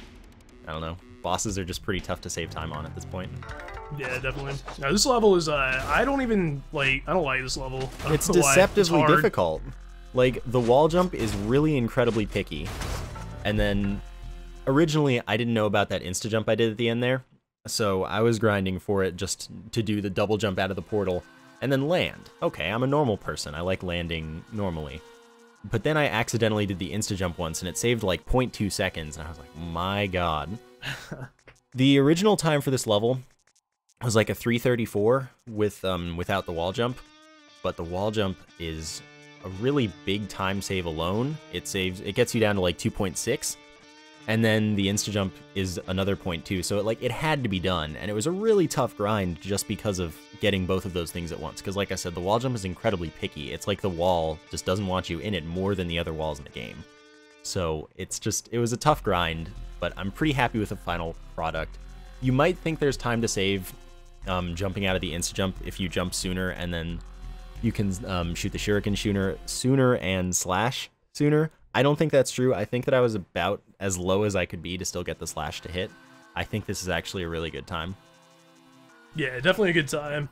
Speaker 1: I don't know. Bosses are just pretty tough to save time on at this point.
Speaker 2: Yeah, definitely. Now, this level is, I don't like this level.
Speaker 1: It's deceptively difficult. Like, the wall jump is really incredibly picky. And then, originally, I didn't know about that insta-jump I did at the end there. So, I was grinding for it just to do the double jump out of the portal, and then land. Okay, I'm a normal person. I like landing normally. But then I accidentally did the insta-jump once, and it saved, like, 0.2 seconds, and I was like, my god. The original time for this level was like a 3:34 without the wall jump, but the wall jump is a really big time save alone. It gets you down to like 2.6, and then the insta jump is another 0.2. So it had to be done, and it was a really tough grind just because of getting both of those things at once. Because like I said, the wall jump is incredibly picky. It's like the wall just doesn't want you in it more than the other walls in the game. So it was a tough grind, but I'm pretty happy with the final product. You might think there's time to save jumping out of the insta jump if you jump sooner, and then you can shoot the shuriken sooner and slash sooner. I don't think that's true. I think that I was about as low as I could be to still get the slash to hit. I think this is actually a really good time.
Speaker 2: Yeah, definitely a good time.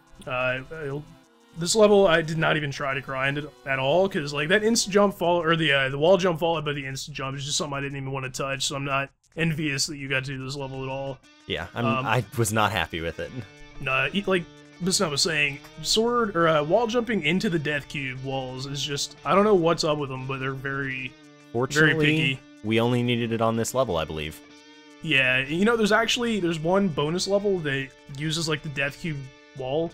Speaker 2: This level, I did not even try to grind it at all, because like that insta jump or the wall jump followed by the insta jump is just something I didn't even want to touch. So I'm not envious that you got to do this level at all.
Speaker 1: Yeah, I was not happy with it.
Speaker 2: No, like Bisnap was saying, sword or wall jumping into the Death Cube walls is just, I don't know what's up with them, but they're very picky.
Speaker 1: We only needed it on this level, I believe.
Speaker 2: Yeah, you know, there's one bonus level that uses like the Death Cube wall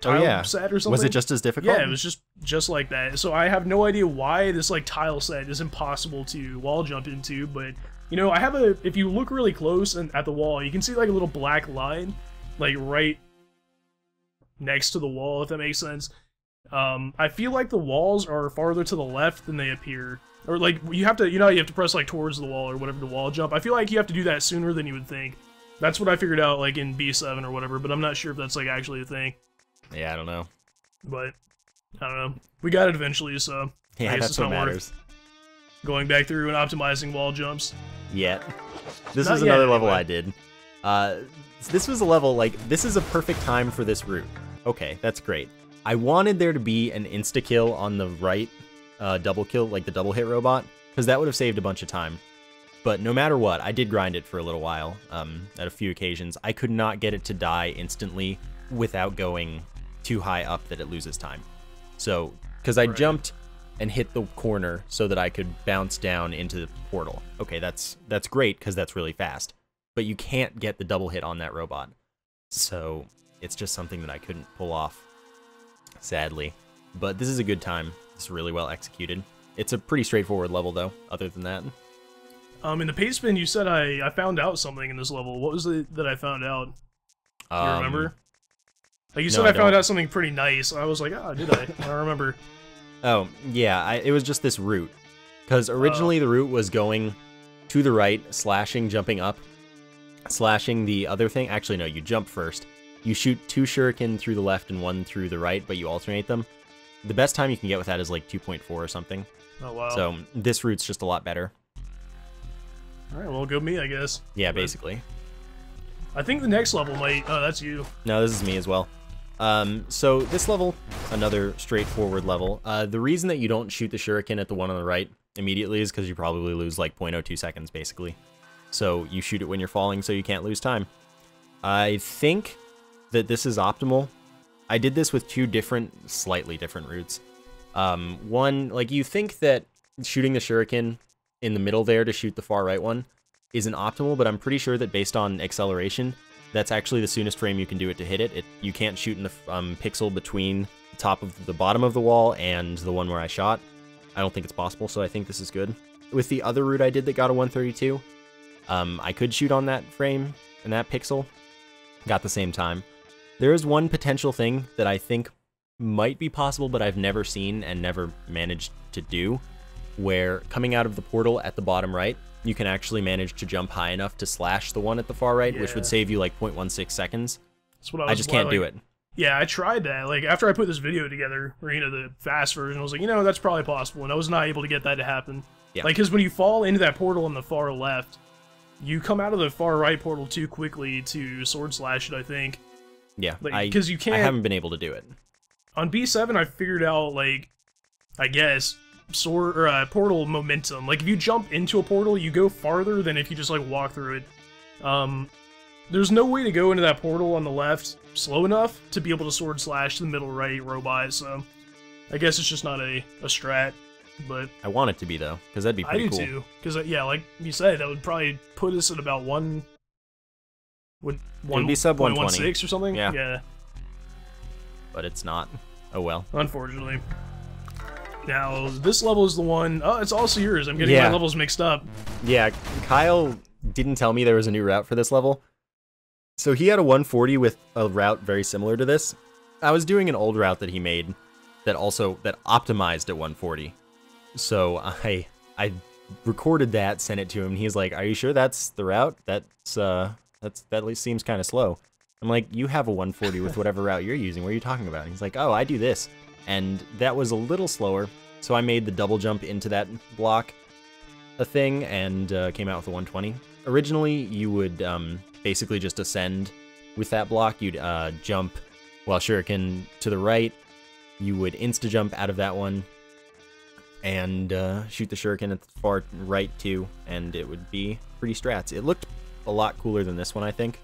Speaker 2: tile set or something.
Speaker 1: Was it just as difficult?
Speaker 2: Yeah, it was just like that. So I have no idea why this like tile set is impossible to wall jump into, but you know, if you look really close at the wall, you can see like a little black line like right next to the wall, if that makes sense. I feel like the walls are farther to the left than they appear. Or like you have to press like towards the wall or whatever to wall jump. I feel like you have to do that sooner than you would think. That's what I figured out like in B7 or whatever, but I'm not sure if that's like actually a thing.
Speaker 1: Yeah, I don't know.
Speaker 2: But I don't know. We got it eventually, so
Speaker 1: yeah, that's what matters.
Speaker 2: Going back through and optimizing wall jumps.
Speaker 1: Yeah. This is another level I did. This was a level, like, this is a perfect time for this route. Okay, that's great. I wanted there to be an insta-kill on the right double kill, like the double hit robot, because that would have saved a bunch of time. But no matter what, I did grind it for a little while, at a few occasions. I could not get it to die instantly without going too high up that it loses time. So, because I jumped and hit the corner so that I could bounce down into the portal. Okay, that's great, because that's really fast. But you can't get the double hit on that robot. So it's just something that I couldn't pull off, sadly. But this is a good time. It's really well executed. It's a pretty straightforward level, though, other than that.
Speaker 2: In the paste bin, you said I found out something in this level. What was it that I found out? Do you remember? Like, you said I found out something pretty nice. I was like, oh, did I? I don't remember.
Speaker 1: Oh, yeah, it was just this route. Because originally the route was going to the right, slashing, jumping up, slashing the other thing. Actually, no, you jump first. You shoot 2 shuriken through the left and 1 through the right, but you alternate them. The best time you can get with that is like 2.4 or something.
Speaker 2: Oh, wow.
Speaker 1: So this route's just a lot better.
Speaker 2: Alright, well, go me, I guess.
Speaker 1: Yeah, basically.
Speaker 2: I think the next level might... Oh, that's you.
Speaker 1: No, this is me as well. So this level, another straightforward level. The reason that you don't shoot the shuriken at the one on the right immediately is because you probably lose like 0.02 seconds, basically. So you shoot it when you're falling so you can't lose time. I think that this is optimal. I did this with 2 slightly different routes. One, like, you think that shooting the shuriken in the middle there to shoot the far right one isn't optimal, but I'm pretty sure that based on acceleration, that's actually the soonest frame you can do it to hit it. You can't shoot in the pixel between the bottom of the wall and the one where I shot. I don't think it's possible, so I think this is good. With the other route I did that got a 132, I could shoot on that frame and that pixel. Got the same time. There is one potential thing that I think might be possible, but I've never seen and never managed to do, where coming out of the portal at the bottom right, you can actually manage to jump high enough to slash the one at the far right, which would save you like 0.16 seconds.
Speaker 2: That's what
Speaker 1: I just can't do it.
Speaker 2: Yeah, I tried that. Like, after I put this video together, or, you know, the fast version, I was like, you know, that's probably possible, and I was not able to get that to happen.
Speaker 1: Yeah.
Speaker 2: Like, because when you fall into that portal on the far left, you come out of the far right portal too quickly to sword slash it, I think.
Speaker 1: Yeah,
Speaker 2: because you can't...
Speaker 1: I haven't been able to do it.
Speaker 2: On B7, I figured out, like, I guess, portal momentum. Like, if you jump into a portal, you go farther than if you just, like, walk through it. There's no way to go into that portal on the left slow enough to be able to sword slash the middle right robot, so I guess it's just not a strat, but...
Speaker 1: I want it to be, though, because that'd be pretty cool.
Speaker 2: I do, too, because, yeah, like you said, that would probably put us at about would
Speaker 1: be sub 120
Speaker 2: or something?
Speaker 1: Yeah. But it's not. Oh well.
Speaker 2: Unfortunately. Now, this level is the one... Oh, it's also yours. I'm getting my levels mixed up.
Speaker 1: Yeah, Kyle didn't tell me there was a new route for this level. So he had a 140 with a route very similar to this. I was doing an old route that he made that optimized at 140. So I recorded that, sent it to him, and he's like, "Are you sure that's the route? That at least seems kind of slow." I'm like, "You have a 140 with whatever route you're using. What are you talking about?" And he's like, "Oh, I do this." And that was a little slower, so I made the double jump into that block a thing and came out with a 120. Originally, you would basically just ascend with that block. You'd jump while shuriken to the right. You would insta-jump out of that one and shoot the shuriken at the far right too, and it would be pretty strats. It looked a lot cooler than this one, I think.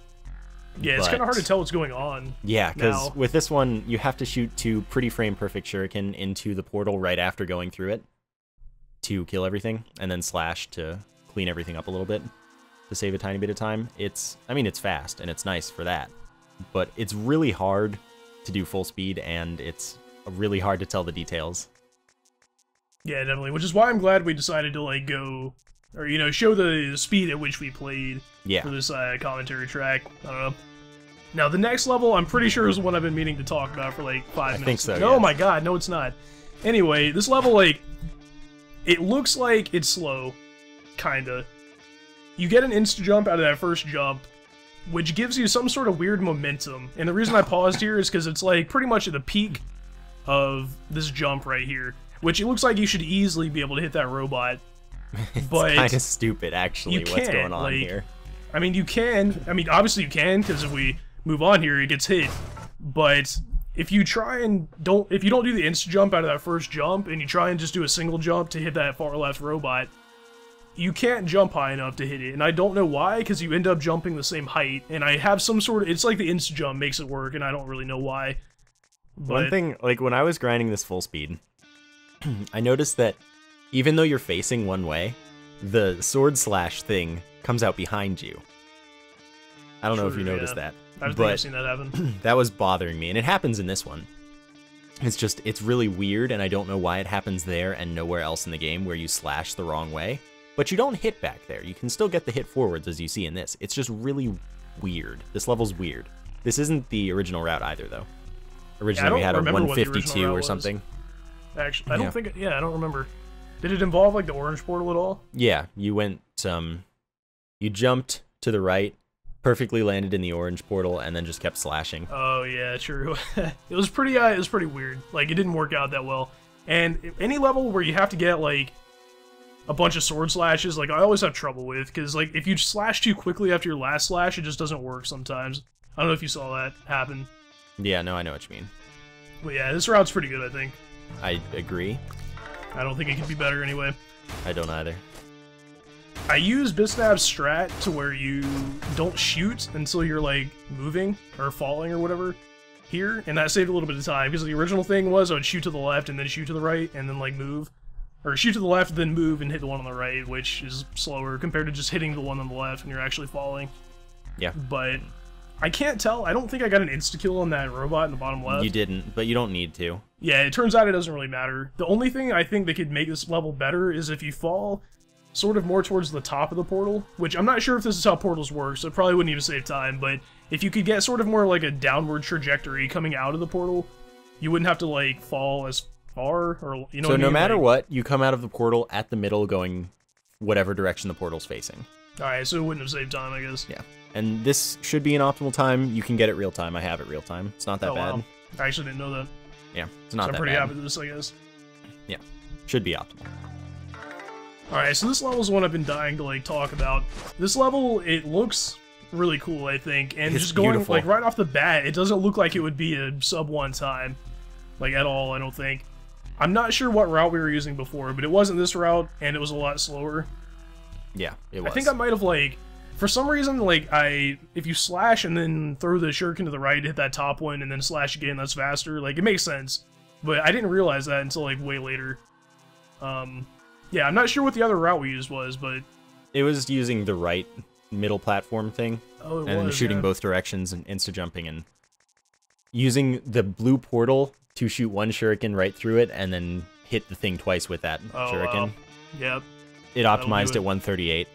Speaker 2: Yeah, it's kind of hard to tell what's going on.
Speaker 1: Yeah, because with this one, you have to shoot 2 pretty frame-perfect shuriken into the portal right after going through it to kill everything, and then slash to clean everything up a little bit to save a tiny bit of time. I mean, it's fast, and it's nice for that, but it's really hard to do full speed, and it's really hard to tell the details.
Speaker 2: Yeah, definitely, which is why I'm glad we decided to, like, go... Or, you know, show the speed at which we played for this commentary track. I don't know. Now, the next level, I'm pretty sure is the one I've been meaning to talk about for, like, 5 minutes.
Speaker 1: I think so,
Speaker 2: Oh my god, no it's not. Anyway, this level, like, it looks like it's slow. Kinda. You get an insta-jump out of that first jump, which gives you some sort of weird momentum. And the reason I paused here is because it's, like, pretty much at the peak of this jump right here. Which it looks like you should easily be able to hit that robot.
Speaker 1: It's kind of stupid, actually, what's going on here.
Speaker 2: I mean, you can. I mean, obviously you can, because if we move on here, it gets hit. But if you try and if you don't do the insta jump out of that first jump, and you try and just do a single jump to hit that far left robot, you can't jump high enough to hit it. And I don't know why, because you end up jumping the same height. And I have some sort of... It's like the insta jump makes it work, and I don't really know why. But
Speaker 1: one thing, like, when I was grinding this full speed, I noticed that even though you're facing one way, the sword slash thing comes out behind you. I don't know if you noticed that.
Speaker 2: I think I've seen that happen.
Speaker 1: That was bothering me, and it happens in this one. It's really weird, and I don't know why it happens there and nowhere else in the game where you slash the wrong way. But you don't hit back there. You can still get the hit forwards as you see in this. It's just really weird. This level's weird. This isn't the original route either, though. Originally we had a 152 or something.
Speaker 2: Actually, I don't think... Yeah, I don't remember. Did it involve, like, the orange portal at all?
Speaker 1: Yeah, you went... you jumped to the right, perfectly landed in the orange portal, and then just kept slashing.
Speaker 2: Oh, yeah, true. It was pretty weird. Like, it didn't work out that well. And any level where you have to get, like, a bunch of sword slashes, like, I always have trouble with, because, like, if you slash too quickly after your last slash, it just doesn't work sometimes. I don't know if you saw that happen.
Speaker 1: Yeah, no, I know what you mean.
Speaker 2: But yeah, this route's pretty good, I think.
Speaker 1: I agree.
Speaker 2: I don't think it could be better anyway.
Speaker 1: I don't either.
Speaker 2: I use Bisnap's strat to where you don't shoot until you're, like, moving or falling or whatever here, and that saved a little bit of time, because the original thing was I would shoot to the left and then shoot to the right and then, like, move. Or shoot to the left, then move and hit the one on the right, which is slower compared to just hitting the one on the left when you're actually falling.
Speaker 1: Yeah.
Speaker 2: But I can't tell. I don't think I got an insta-kill on that robot in the bottom left.
Speaker 1: You didn't, but you don't need to.
Speaker 2: Yeah, it turns out it doesn't really matter. The only thing I think that could make this level better is if you fall sort of more towards the top of the portal, which I'm not sure if this is how portals work, so it probably wouldn't even save time, but if you could get sort of more like a downward trajectory coming out of the portal, you wouldn't have to, like, fall as far, or, you know what I mean?
Speaker 1: So no matter what, you come out of the portal at the middle going whatever direction the portal's facing.
Speaker 2: Alright, so it wouldn't have saved time, I guess.
Speaker 1: Yeah. And this should be an optimal time. You can get it real time. I have it real time. It's not that bad.
Speaker 2: Wow. I actually didn't know that.
Speaker 1: Yeah, it's not that bad.
Speaker 2: I'm pretty happy with this, I guess.
Speaker 1: Yeah, should be optimal.
Speaker 2: Alright, so this level's one I've been dying to, like, talk about. This level, it looks really cool, I think, and
Speaker 1: it's
Speaker 2: just going,
Speaker 1: beautiful.
Speaker 2: like, right off the bat, it doesn't look like it would be a sub-1 time. Like, at all, I don't think. I'm not sure what route we were using before, but it wasn't this route, and it was a lot slower.
Speaker 1: Yeah, it was.
Speaker 2: I think I might have, like, for some reason, like, if you slash and then throw the shuriken to the right, hit that top one, and then slash again, that's faster. Like, it makes sense. But I didn't realize that until, like, way later. Yeah, I'm not sure what the other route we used was, but...
Speaker 1: It was using the right middle platform thing.
Speaker 2: Oh, it
Speaker 1: and
Speaker 2: was,
Speaker 1: shooting both directions and insta-jumping and using the blue portal to shoot one shuriken right through it and then hit the thing twice with that shuriken.
Speaker 2: Wow. Yep.
Speaker 1: It optimized at 138.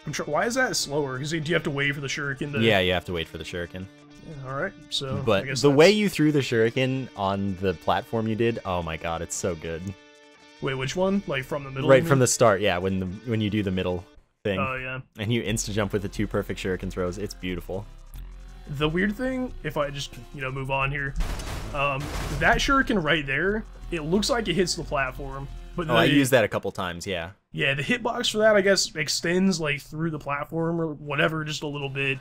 Speaker 2: I'm sure. Why is that slower? Because do you have to wait for the shuriken to...
Speaker 1: Yeah, you have to wait for the shuriken.
Speaker 2: Yeah, alright, so...
Speaker 1: But
Speaker 2: I guess
Speaker 1: the way you threw the shuriken on the platform you did, oh my god, it's so good.
Speaker 2: Wait, which one? Like, from the middle?
Speaker 1: Right from the start, yeah, when you do the middle thing.
Speaker 2: Oh, yeah.
Speaker 1: And you insta-jump with the 2 perfect shuriken throws, it's beautiful.
Speaker 2: The weird thing, if I just, you know, move on here, that shuriken right there, it looks like it hits the platform. But
Speaker 1: I used that a couple times, yeah.
Speaker 2: Yeah, the hitbox for that, I guess, extends, like, through the platform or whatever, just a little bit.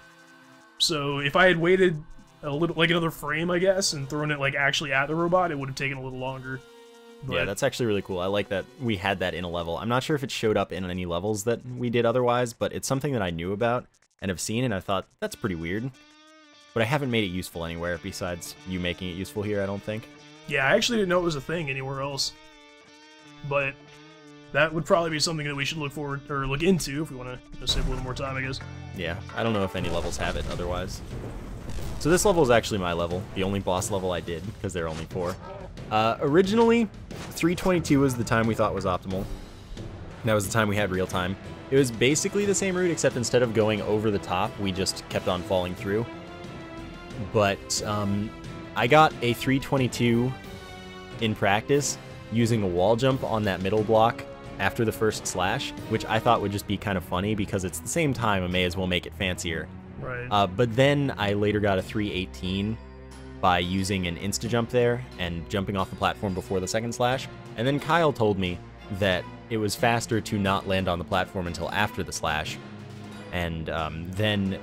Speaker 2: So if I had waited a little, like, another frame, I guess, and thrown it, like, actually at the robot, it would have taken a little longer. But...
Speaker 1: Yeah, that's actually really cool. I like that we had that in a level. I'm not sure if it showed up in any levels that we did otherwise, but it's something that I knew about and have seen, and I thought, that's pretty weird. But I haven't made it useful anywhere besides you making it useful here, I don't think.
Speaker 2: Yeah, I actually didn't know it was a thing anywhere else. But that would probably be something that we should look forward or look into if we want to save a little more time, I guess.
Speaker 1: Yeah, I don't know if any levels have it otherwise. So this level is actually my level, the only boss level I did, because there are only 4. Originally, 322 was the time we thought was optimal. That was the time we had real time. It was basically the same route, except instead of going over the top, we just kept on falling through. But I got a 322 in practice using a wall jump on that middle block after the first slash, which I thought would just be kind of funny because it's the same time, I may as well make it fancier.
Speaker 2: Right.
Speaker 1: But then I later got a 318 by using an insta-jump there and jumping off the platform before the second slash. And then Kyle told me that it was faster to not land on the platform until after the slash. And then,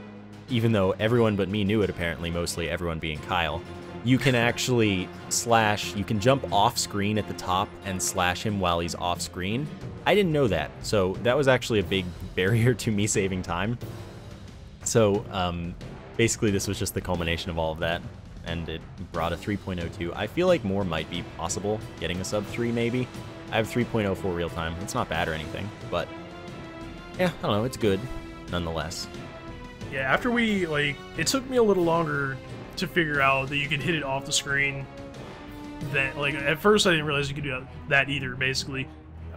Speaker 1: even though everyone but me knew it, apparently, mostly everyone being Kyle, you can actually slash, you can jump off screen at the top and slash him while he's off screen. I didn't know that, so that was actually a big barrier to me saving time. So basically this was just the culmination of all of that, and it brought a 3.02. I feel like more might be possible, getting a sub 3 maybe. I have 3.04 real time. It's not bad or anything, but yeah, I don't know, it's good nonetheless.
Speaker 2: Yeah, after we, like, it took me a little longer to figure out that you could hit it off the screen that, like, at first I didn't realize you could do that either, basically.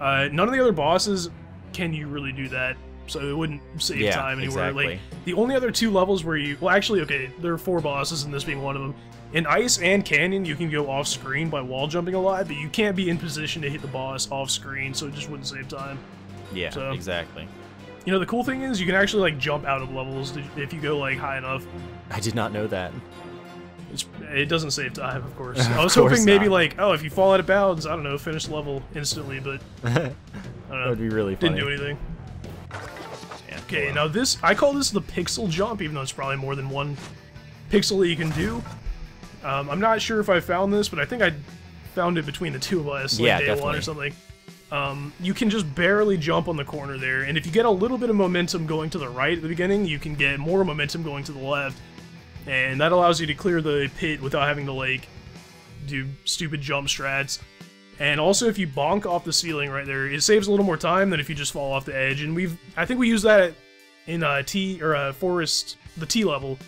Speaker 2: None of the other bosses can you really do that, so it wouldn't save time anywhere.
Speaker 1: Exactly.
Speaker 2: Like, the only other 2 levels where you... Well, actually, okay, there are 4 bosses, and this being one of them. In Ice and Canyon, you can go off-screen by wall jumping a lot, but you can't be in position to hit the boss off-screen, so it just wouldn't save time.
Speaker 1: Yeah,
Speaker 2: so,
Speaker 1: exactly.
Speaker 2: You know, the cool thing is you can actually, like, jump out of levels if you go, like, high enough.
Speaker 1: I did not know that.
Speaker 2: It doesn't save time, of course. I was hoping maybe, like, oh, if you fall out of bounds, I don't know, finish the level instantly, but... I don't know.
Speaker 1: That would be really funny.
Speaker 2: Didn't do anything. Okay, now this... I call this the pixel jump, even though it's probably more than one pixel that you can do. I'm not sure if I found this, but I think I found it between the 2 of us, like day 1 or something. You can just barely jump on the corner there, and if you get a little bit of momentum going to the right at the beginning, you can get more momentum going to the left, and that allows you to clear the pit without having to, like, do stupid jump strats. And also, if you bonk off the ceiling right there, it saves a little more time than if you just fall off the edge, and I think we use that in Forest, the T level.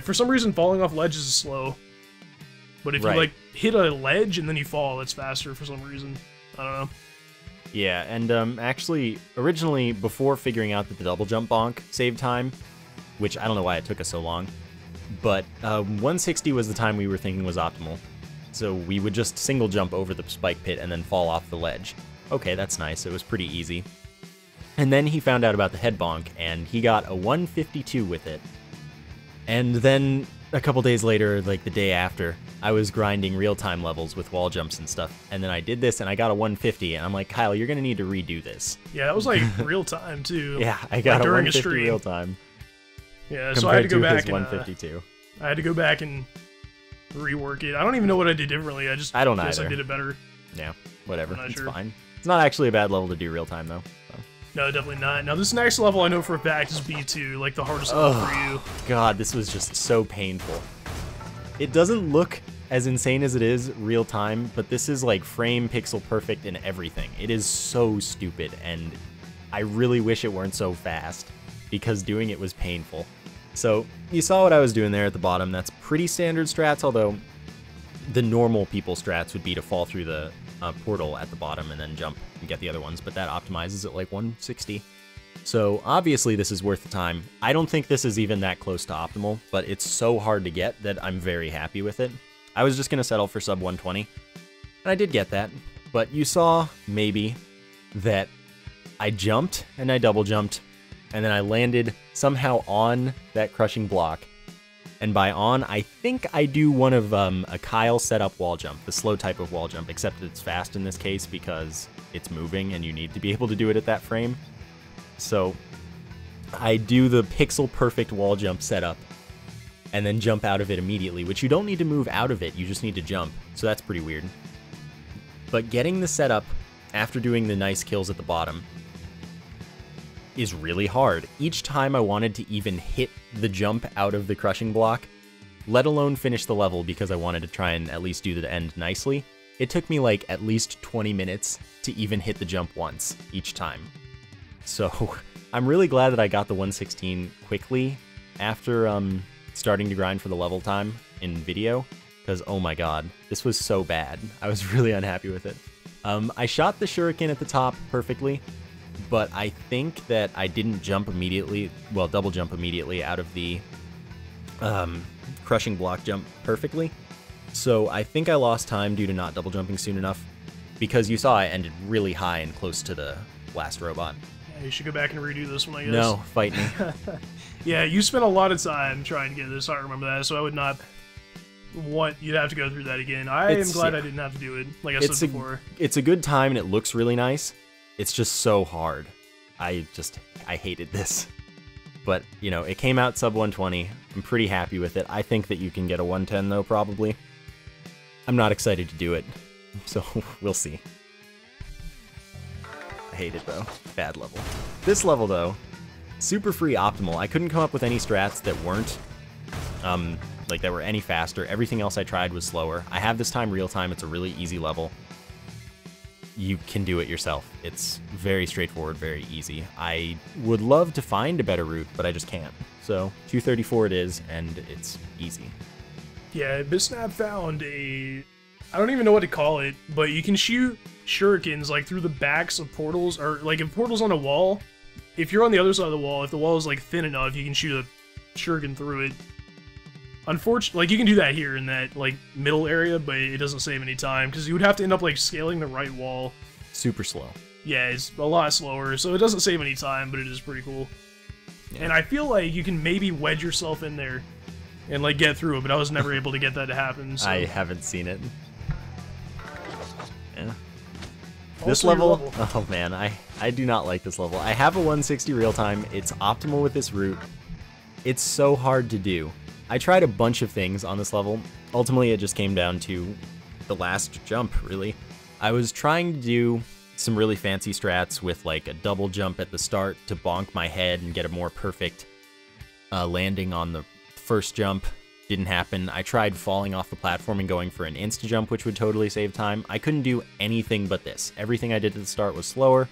Speaker 2: For some reason, falling off ledges is slow, but if you, like, hit a ledge and then you fall, it's faster for some reason. I don't know.
Speaker 1: Yeah, and actually, originally, before figuring out that the double jump bonk saved time, which I don't know why it took us so long, but 160 was the time we were thinking was optimal. So we would just single jump over the spike pit and then fall off the ledge. Okay, that's nice. It was pretty easy. And then he found out about the head bonk, and he got a 152 with it. And then a couple days later, like the day after, I was grinding real-time levels with wall jumps and stuff, and then I did this and I got a 150, and I'm like, Kyle, you're gonna need to redo this.
Speaker 2: Yeah, that was like real-time too.
Speaker 1: Yeah, I got
Speaker 2: like
Speaker 1: a 150 real-time.
Speaker 2: Yeah, so I had to go back and
Speaker 1: 152.
Speaker 2: I had to go back and rework it. I don't even know what I did differently. I don't guess
Speaker 1: either.
Speaker 2: I did it better.
Speaker 1: Yeah, whatever. It's
Speaker 2: sure.
Speaker 1: Fine. It's not actually a bad level to do real-time though. So.
Speaker 2: No, definitely not. Now, this next level I know for a fact is B2, like the hardest level for you.
Speaker 1: God, this was just so painful. It doesn't look as insane as it is real time, but this is like frame pixel perfect in everything. It is so stupid, and I really wish it weren't so fast, because doing it was painful. So, you saw what I was doing there at the bottom. That's pretty standard strats, although the normal people strats would be to fall through the portal at the bottom and then jump and get the other ones, but that optimizes at like 160. So obviously this is worth the time. I don't think this is even that close to optimal, but it's so hard to get that I'm very happy with it. I was just going to settle for sub 120, and I did get that, but you saw, maybe, that I jumped and I double jumped, and then I landed somehow on that crushing block. And by on, I think I do one of a Kyle setup wall jump, the slow type of wall jump, except it's fast in this case because it's moving and you need to be able to do it at that frame. So I do the pixel perfect wall jump setup and then jump out of it immediately, which you don't need to move out of it, you just need to jump. So that's pretty weird. But getting the setup after doing the nice kills at the bottom is really hard. Each time I wanted to even hit the jump out of the crushing block, let alone finish the level because I wanted to try and at least do the end nicely, it took me like at least 20 minutes to even hit the jump once each time. So I'm really glad that I got the 116 quickly after starting to grind for the level time in video, because oh my god, this was so bad. I was really unhappy with it. I shot the shuriken at the top perfectly, but I think that I didn't jump immediately, well, double jump immediately out of the crushing block jump perfectly. So I think I lost time due to not double jumping soon enough, because you saw I ended really high and close to the last robot.
Speaker 2: Yeah, you should go back and redo this one, I guess.
Speaker 1: No, fight me.
Speaker 2: Yeah, you spent a lot of time trying to get this, I remember that, so I would not want you to have to go through that again. I am glad I didn't have to do it, like I said before.
Speaker 1: It's a good time and it looks really nice. It's just so hard. I hated this. But, you know, it came out sub 120. I'm pretty happy with it. I think that you can get a 110 though, probably. I'm not excited to do it, so we'll see. I hate it though. Bad level. This level though, super free optimal. I couldn't come up with any strats that weren't, like that were any faster. Everything else I tried was slower. I have this time real time. It's a really easy level. You can do it yourself. It's very straightforward, very easy. I would love to find a better route, but I just can't. So 234 it is, and it's easy.
Speaker 2: Yeah, Bisnap found I don't even know what to call it, but you can shoot shurikens like through the backs of portals, or like if portal's on a wall, if you're on the other side of the wall, if the wall is like thin enough, you can shoot a shuriken through it. Unfortunately, like you can do that here in that like middle area, but it doesn't save any time because you would have to end up like scaling the right wall.
Speaker 1: Super slow.
Speaker 2: Yeah, it's a lot slower, so it doesn't save any time, but it is pretty cool. Yeah. And I feel like you can maybe wedge yourself in there and like get through it, but I was never able to get that to happen. So.
Speaker 1: I haven't seen it. Yeah. This level, oh man, I do not like this level. I have a 160 real time. It's optimal with this route. It's so hard to do. I tried a bunch of things on this level. Ultimately, it just came down to the last jump, really. I was trying to do some really fancy strats with like a double jump at the start to bonk my head and get a more perfect landing on the first jump. Didn't happen. I tried falling off the platform and going for an insta-jump, which would totally save time. I couldn't do anything but this. Everything I did at the start was slower,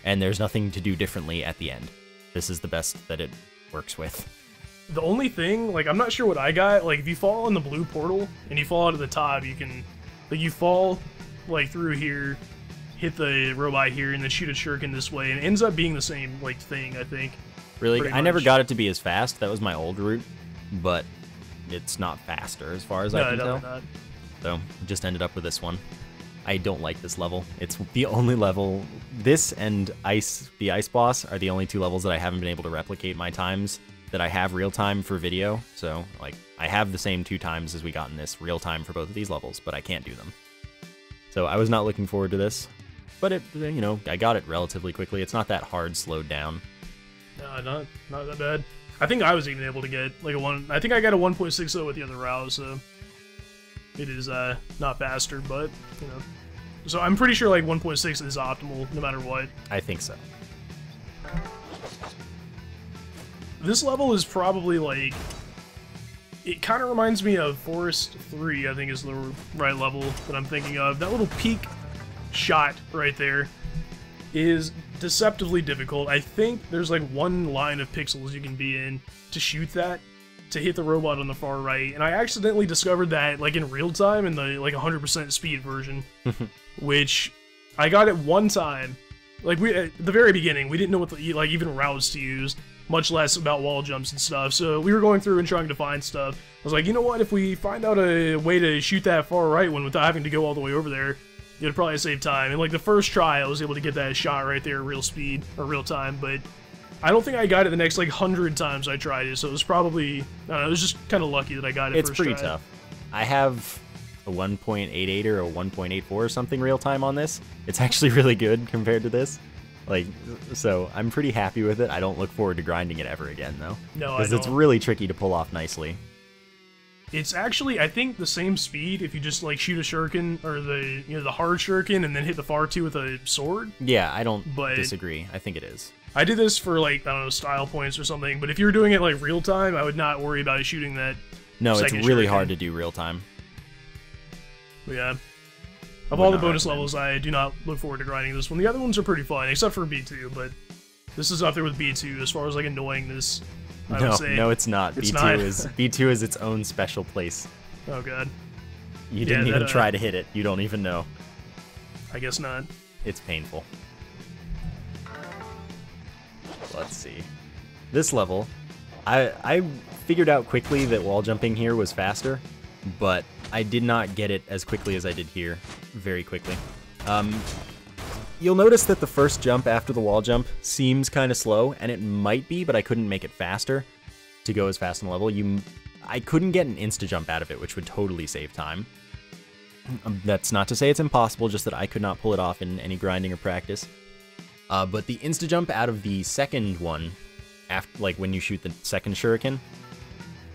Speaker 1: and there's nothing to do differently at the end. This is the best that it works with.
Speaker 2: The only thing, like, I'm not sure what I got, like, if you fall in the blue portal and you fall out of the top, you can, like, you fall, like, through here, hit the robot here, and then shoot a shuriken this way, and it ends up being the same, like, thing, I think.
Speaker 1: Really? I never got it to be as fast. That was my old route, but it's not faster as far as I can tell. Not. So, just ended up with this one. I don't like this level. It's the only level. This and the ice boss are the only two levels that I haven't been able to replicate my times that I have real time for video. So, like, I have the same 2 times as we got in this real time for both of these levels, but I can't do them. So I was not looking forward to this, but it, you know, I got it relatively quickly. It's not that hard slowed down.
Speaker 2: No, not that bad. I think I was even able to get like I think I got a 1.60 with the other route, so it is not faster, but you know. So I'm pretty sure like 1.6 is optimal no matter what.
Speaker 1: I think so.
Speaker 2: This level is probably like, it kind of reminds me of Forest 3, I think is the right level that I'm thinking of. That little peak shot right there is deceptively difficult. I think there's like 1 line of pixels you can be in to shoot that, to hit the robot on the far right, and I accidentally discovered that like in real time in the like 100% speed version, which I got it one time. Like we at the very beginning, we didn't know what the, like even routes to use, much less about wall jumps and stuff. So we were going through and trying to find stuff. I was like, you know what? If we find out a way to shoot that far right one without having to go all the way over there, it'd probably save time. And like the first try, I was able to get that shot right there, real speed or real time. But I don't think I got it the next like 100 times I tried it. So it was probably, I don't know, it was just kind of lucky that I got it.
Speaker 1: It's pretty tough. I have a 1.88 or a 1.84 or something real time on this. It's actually really good compared to this. Like, so I'm pretty happy with it. I don't look forward to grinding it ever again, though.
Speaker 2: No,
Speaker 1: because it's really tricky to pull off nicely.
Speaker 2: It's actually, I think, the same speed if you just like shoot a shuriken or the the hard shuriken and then hit the far 2 with a sword.
Speaker 1: Yeah, I don't disagree. I think it is.
Speaker 2: I did this for like, I don't know, style points or something. But if you were doing it like real time, I would not worry about shooting that.
Speaker 1: No, it's really hard to do real time.
Speaker 2: But yeah. Of all the bonus levels, I do not look forward to grinding this one. The other ones are pretty fun, except for B2, but this is up there with B2 as far as like annoyingness. I would say.
Speaker 1: No, it's not. B2 is its own special place.
Speaker 2: Oh god.
Speaker 1: You didn't even try to hit it. You don't even know.
Speaker 2: I guess not.
Speaker 1: It's painful. Let's see. This level, I figured out quickly that wall jumping here was faster, but I did not get it as quickly as I did here very quickly. You'll notice that the first jump after the wall jump seems kind of slow, and it might be, but I couldn't make it faster to go as fast in the level. I couldn't get an insta-jump out of it, which would totally save time. That's not to say it's impossible, just that I could not pull it off in any grinding or practice. But the insta-jump out of the second one, after, like when you shoot the second shuriken,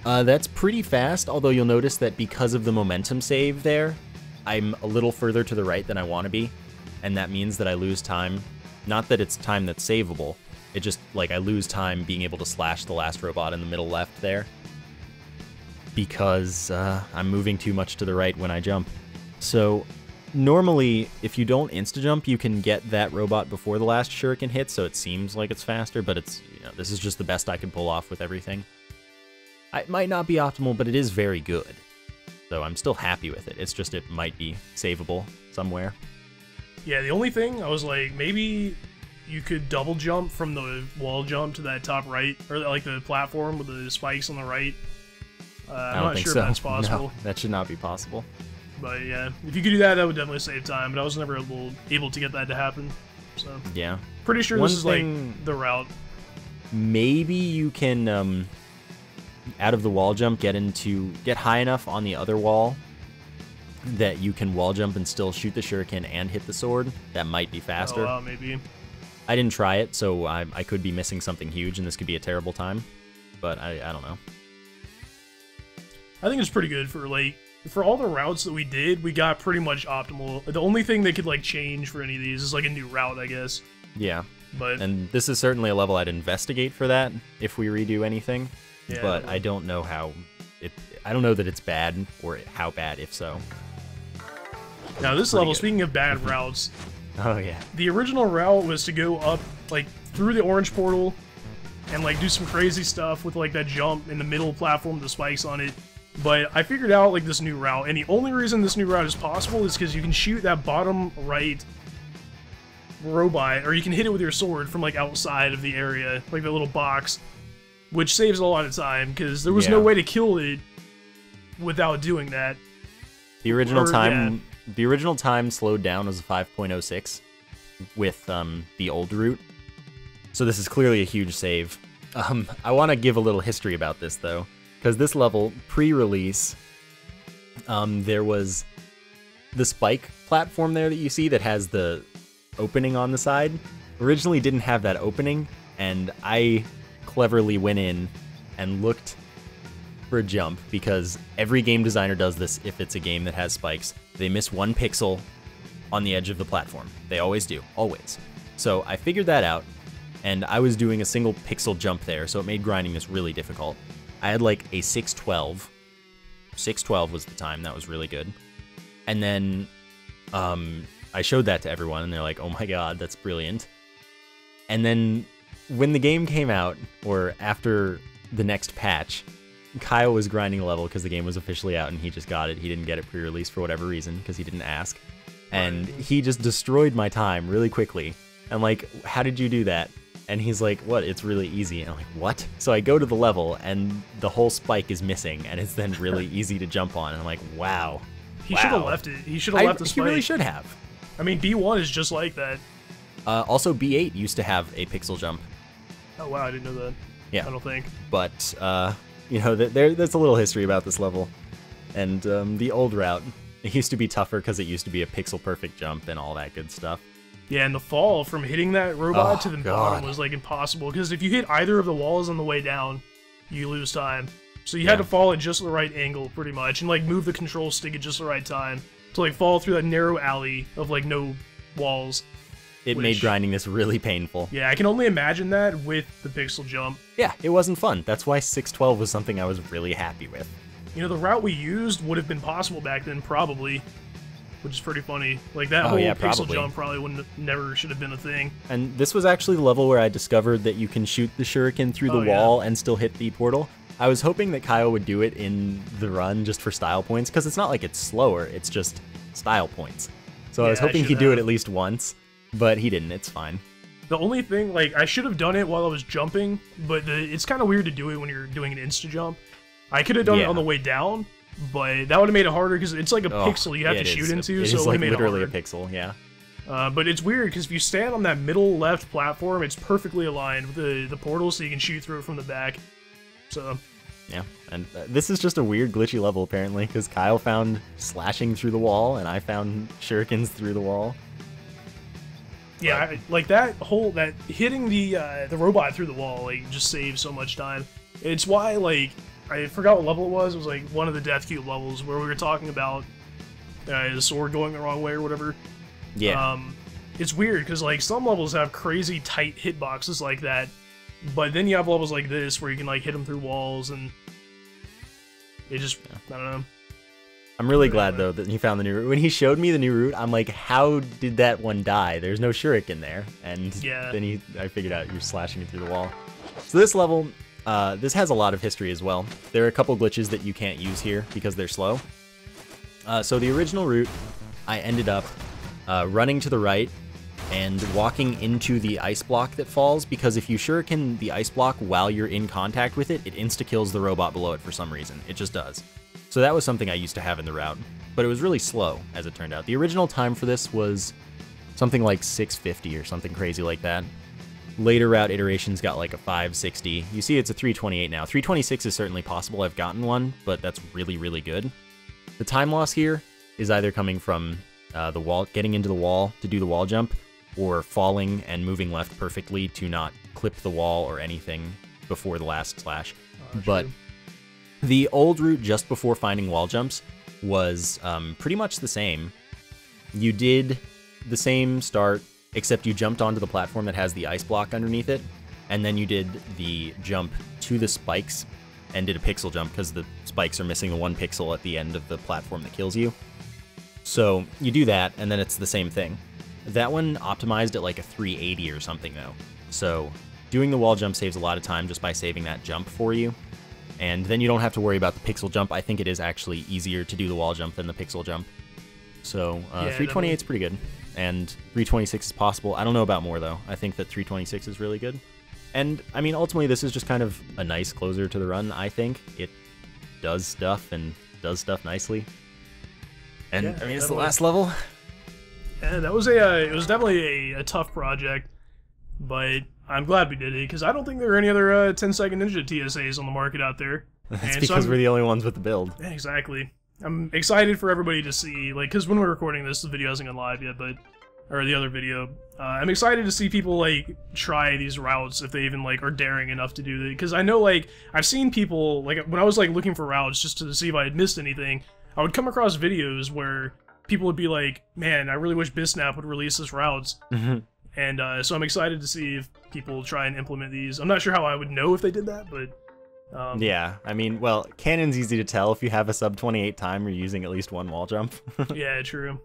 Speaker 1: that's pretty fast, although you'll notice that because of the momentum save there, I'm a little further to the right than I want to be, and that means that I lose time. Not that it's time that's savable, it just, like, I lose time being able to slash the last robot in the middle left there, because I'm moving too much to the right when I jump. So, normally, if you don't insta-jump, you can get that robot before the last shuriken hits, so it seems like it's faster, but it's, this is just the best I can pull off with everything. It might not be optimal, but it is very good. So I'm still happy with it. It's just it might be savable somewhere.
Speaker 2: Yeah, the only thing, I was like, maybe you could double jump from the wall jump to that top right, or like the platform with the spikes on the right. I'm not sure if that's possible.
Speaker 1: No, that should not be possible.
Speaker 2: But yeah, if you could do that, that would definitely save time, but I was never able to get that to happen. So
Speaker 1: yeah.
Speaker 2: Pretty sure this is like the route.
Speaker 1: Maybe you can, out of the wall jump, get high enough on the other wall that you can wall jump and still shoot the shuriken and hit the sword. That might be faster.
Speaker 2: Oh, maybe.
Speaker 1: I didn't try it, so I could be missing something huge, and this could be a terrible time. But I don't know.
Speaker 2: I think it's pretty good for all the routes that we did. We got pretty much optimal. The only thing they could like change for any of these is like a new route, I guess.
Speaker 1: Yeah.
Speaker 2: And
Speaker 1: this is certainly a level I'd investigate for that if we redo anything.
Speaker 2: Yeah,
Speaker 1: but I don't know I don't know that it's bad or how bad, if so.
Speaker 2: Now this level, speaking of bad routes,
Speaker 1: oh yeah,
Speaker 2: the original route was to go up like through the orange portal and like do some crazy stuff with like that jump in the middle platform with the spikes on it. But I figured out like this new route, and the only reason this new route is possible is because you can shoot that bottom right robot, or you can hit it with your sword from like outside of the area, like the little box, which saves a lot of time because there was no way to kill it without doing that.
Speaker 1: The original time slowed down was 5.06 with the old route. So this is clearly a huge save. I want to give a little history about this though, because this level pre-release, there was the spike platform there that you see that has the opening on the side. Originally didn't have that opening, and I cleverly went in and looked for a jump, because every game designer does this if it's a game that has spikes. They miss 1 pixel on the edge of the platform. They always do, always. So I figured that out, and I was doing a single pixel jump there, so it made grinding this really difficult. I had like a 612. 612 was the time. That was really good. And then I showed that to everyone, and they're like, oh my god, that's brilliant. And then when the game came out, or after the next patch, Kyle was grinding a level because the game was officially out and he just got it. He didn't get it pre-release for whatever reason because he didn't ask. And he just destroyed my time really quickly. I'm like, how did you do that? And he's like, what? It's really easy. And I'm like, what? So I go to the level and the whole spike is missing, and it's then really easy to jump on. And I'm like, wow.
Speaker 2: He should have left it. He should have left the spike.
Speaker 1: He really should have.
Speaker 2: I mean, B1 is just like that.
Speaker 1: Also, B8 used to have a pixel jump.
Speaker 2: Oh, wow, I didn't know that.
Speaker 1: Yeah.
Speaker 2: I don't think.
Speaker 1: But, you know, there's a little history about this level. And the old route, it used to be tougher because it used to be a pixel-perfect jump and all that good stuff.
Speaker 2: Yeah, and the fall from hitting that robot to the bottom was, like, impossible. Because if you hit either of the walls on the way down, you lose time. So you had to fall at just the right angle, pretty much, and, like, move the control stick at just the right time to, like, fall through that narrow alley of, like, no walls.
Speaker 1: It made grinding this really painful.
Speaker 2: Yeah, I can only imagine that with the pixel jump.
Speaker 1: Yeah, it wasn't fun. That's why 612 was something I was really happy with.
Speaker 2: You know, the route we used would have been possible back then, probably. Which is pretty funny. Like, that whole pixel jump probably never should have been a thing.
Speaker 1: And this was actually the level where I discovered that you can shoot the shuriken through the wall and still hit the portal. I was hoping that Kyle would do it in the run just for style points, because it's not like it's slower, it's just style points. So I was hoping he'd do it at least once, but he didn't. It's fine.
Speaker 2: The only thing, like, I should have done it while I was jumping, but it's kind of weird to do it when you're doing an insta-jump. I could have done it on the way down, but that would have made it harder because it's like a pixel you have to shoot into, so it would have made it
Speaker 1: literally a pixel, yeah.
Speaker 2: But it's weird because if you stand on that middle left platform, it's perfectly aligned with the portal, so you can shoot through it from the back. So
Speaker 1: yeah, and this is just a weird glitchy level apparently, because Kyle found slashing through the wall and I found shurikens through the wall.
Speaker 2: Yeah, like that hitting the robot through the wall like just saves so much time. It's why, like, I forgot what level it was. It was like one of the Death Cube levels where we were talking about the sword going the wrong way or whatever.
Speaker 1: Yeah.
Speaker 2: It's weird because like some levels have crazy tight hitboxes like that, but then you have levels like this where you can like hit them through walls, and it just I don't know.
Speaker 1: I'm really glad though that he found the new route. When he showed me the new route, I'm like, how did that one die? There's no shuriken there. And then I figured out you're slashing it through the wall. So this level, this has a lot of history as well. There are a couple glitches that you can't use here because they're slow. So the original route, I ended up running to the right and walking into the ice block that falls, because if you shuriken the ice block while you're in contact with it, it insta-kills the robot below it for some reason. It just does. So that was something I used to have in the route, but it was really slow, as it turned out. The original time for this was something like 650 or something crazy like that. Later route iterations got like a 560. You see it's a 328 now. 326 is certainly possible. I've gotten one, but that's really, really good. The time loss here is either coming from the wall, getting into the wall to do the wall jump, or falling and moving left perfectly to not clip the wall or anything before the last slash. But the old route just before finding wall jumps was pretty much the same. You did the same start, except you jumped onto the platform that has the ice block underneath it, and then you did the jump to the spikes and did a pixel jump, because the spikes are missing the 1 pixel at the end of the platform that kills you. So you do that, and then it's the same thing. That one optimized at like a 380 or something though. So doing the wall jump saves a lot of time just by saving that jump for you. And then you don't have to worry about the pixel jump. I think it is actually easier to do the wall jump than the pixel jump. So 328 is pretty good. And 326 is possible. I don't know about more though. I think that 326 is really good. And I mean, ultimately this is just kind of a nice closer to the run, I think. It does stuff and does stuff nicely. And I mean, it's the last level.
Speaker 2: Yeah, that was it was definitely a tough project, but I'm glad we did it, because I don't think there are any other 10-second Ninja TSAs on the market out there.
Speaker 1: That's because we're the only ones with the build.
Speaker 2: Yeah, exactly. I'm excited for everybody to see, like, because when we're recording this, the video hasn't gone live yet, but, or the other video, I'm excited to see people, like, try these routes if they even, like, are daring enough to do it, because I know, like, I've seen people, like, when I was, like, looking for routes just to see if I had missed anything, I would come across videos where people would be like, man, I really wish Bisnap would release this routes. And so I'm excited to see if people try and implement these. I'm not sure how I would know if they did that, but...
Speaker 1: yeah, I mean, well, Cannon's easy to tell. If you have a sub-28 time, you're using at least 1 wall jump.
Speaker 2: Yeah, true.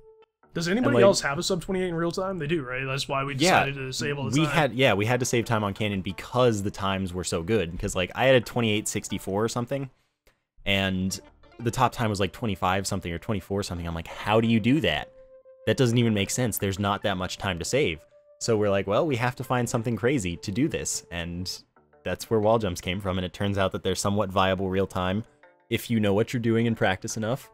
Speaker 2: Does anybody else have a sub-28 in real time? They do, right? That's why we decided to save all the time. We had to save time on Cannon because the times were so good. Because, like, I had a 28.64 or something, and the top time was like 25 something or 24 something. I'm like, how do you do that? That doesn't even make sense. There's not that much time to save. So we're like, well, we have to find something crazy to do this. And that's where wall jumps came from. And it turns out that they're somewhat viable real time if you know what you're doing and practice enough.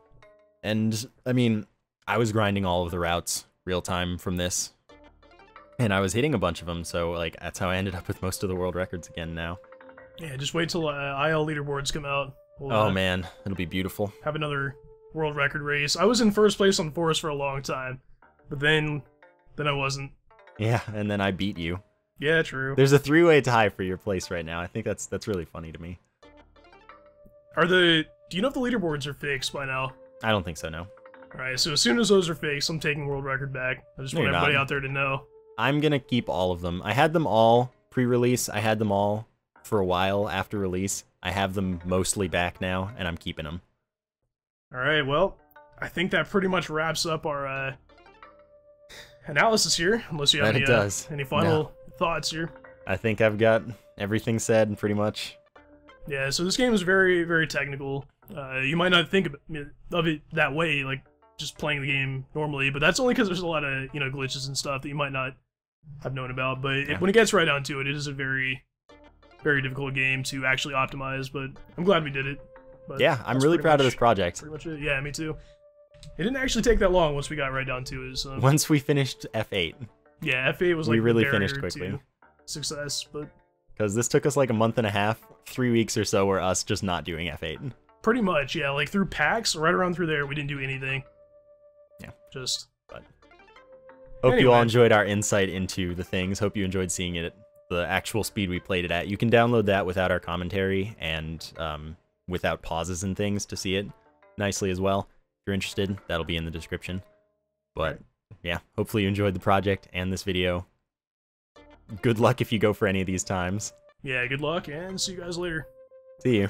Speaker 2: And I mean, I was grinding all of the routes real time from this, and I was hitting a bunch of them. So like, that's how I ended up with most of the world records again now. Yeah, just wait till IL leaderboards come out. We'll,
Speaker 1: oh man, it'll be beautiful.
Speaker 2: Have another world record race. I was in first place on Forest for a long time, but then I wasn't.
Speaker 1: Yeah, and then I beat you.
Speaker 2: Yeah, true.
Speaker 1: There's a 3-way tie for your place right now. I think that's really funny to me.
Speaker 2: Do you know if the leaderboards are fixed by now?
Speaker 1: I don't think so, no.
Speaker 2: Alright, so as soon as those are fixed, I'm taking world record back. I just want everybody out there to know.
Speaker 1: I'm gonna keep all of them. I had them all pre-release. I had them all for a while after release. I have them mostly back now, and I'm keeping them.
Speaker 2: Alright, well, I think that pretty much wraps up our analysis here, unless you have any final thoughts here.
Speaker 1: I think I've got everything said, pretty much.
Speaker 2: Yeah, so this game is very, very technical. You might not think of it that way, like just playing the game normally, but that's only because there's a lot of, you know, glitches and stuff that you might not have known about. But when it gets right down to it, it is a very, very difficult game to actually optimize, but I'm glad we did it. But
Speaker 1: yeah, I'm really proud of this project.
Speaker 2: Pretty much it. Yeah, me too. It didn't actually take that long once we got right down to it. So.
Speaker 1: Once we finished F8.
Speaker 2: Yeah, F8 was like
Speaker 1: we really finished quickly.
Speaker 2: Success, but
Speaker 1: because this took us like a month and a half, 3 weeks or so, were us just not doing F8.
Speaker 2: Pretty much, yeah. Like through PAX, right around through there, we didn't do anything.
Speaker 1: Yeah,
Speaker 2: just.
Speaker 1: But hope you all enjoyed our insight into the things. Hope you enjoyed seeing it at the actual speed we played it at. You can download that without our commentary and without pauses and things to see it nicely as well. If you're interested, that'll be in the description. But yeah, hopefully you enjoyed the project and this video. Good luck if you go for any of these times.
Speaker 2: Yeah, good luck, and see you guys later.
Speaker 1: See you.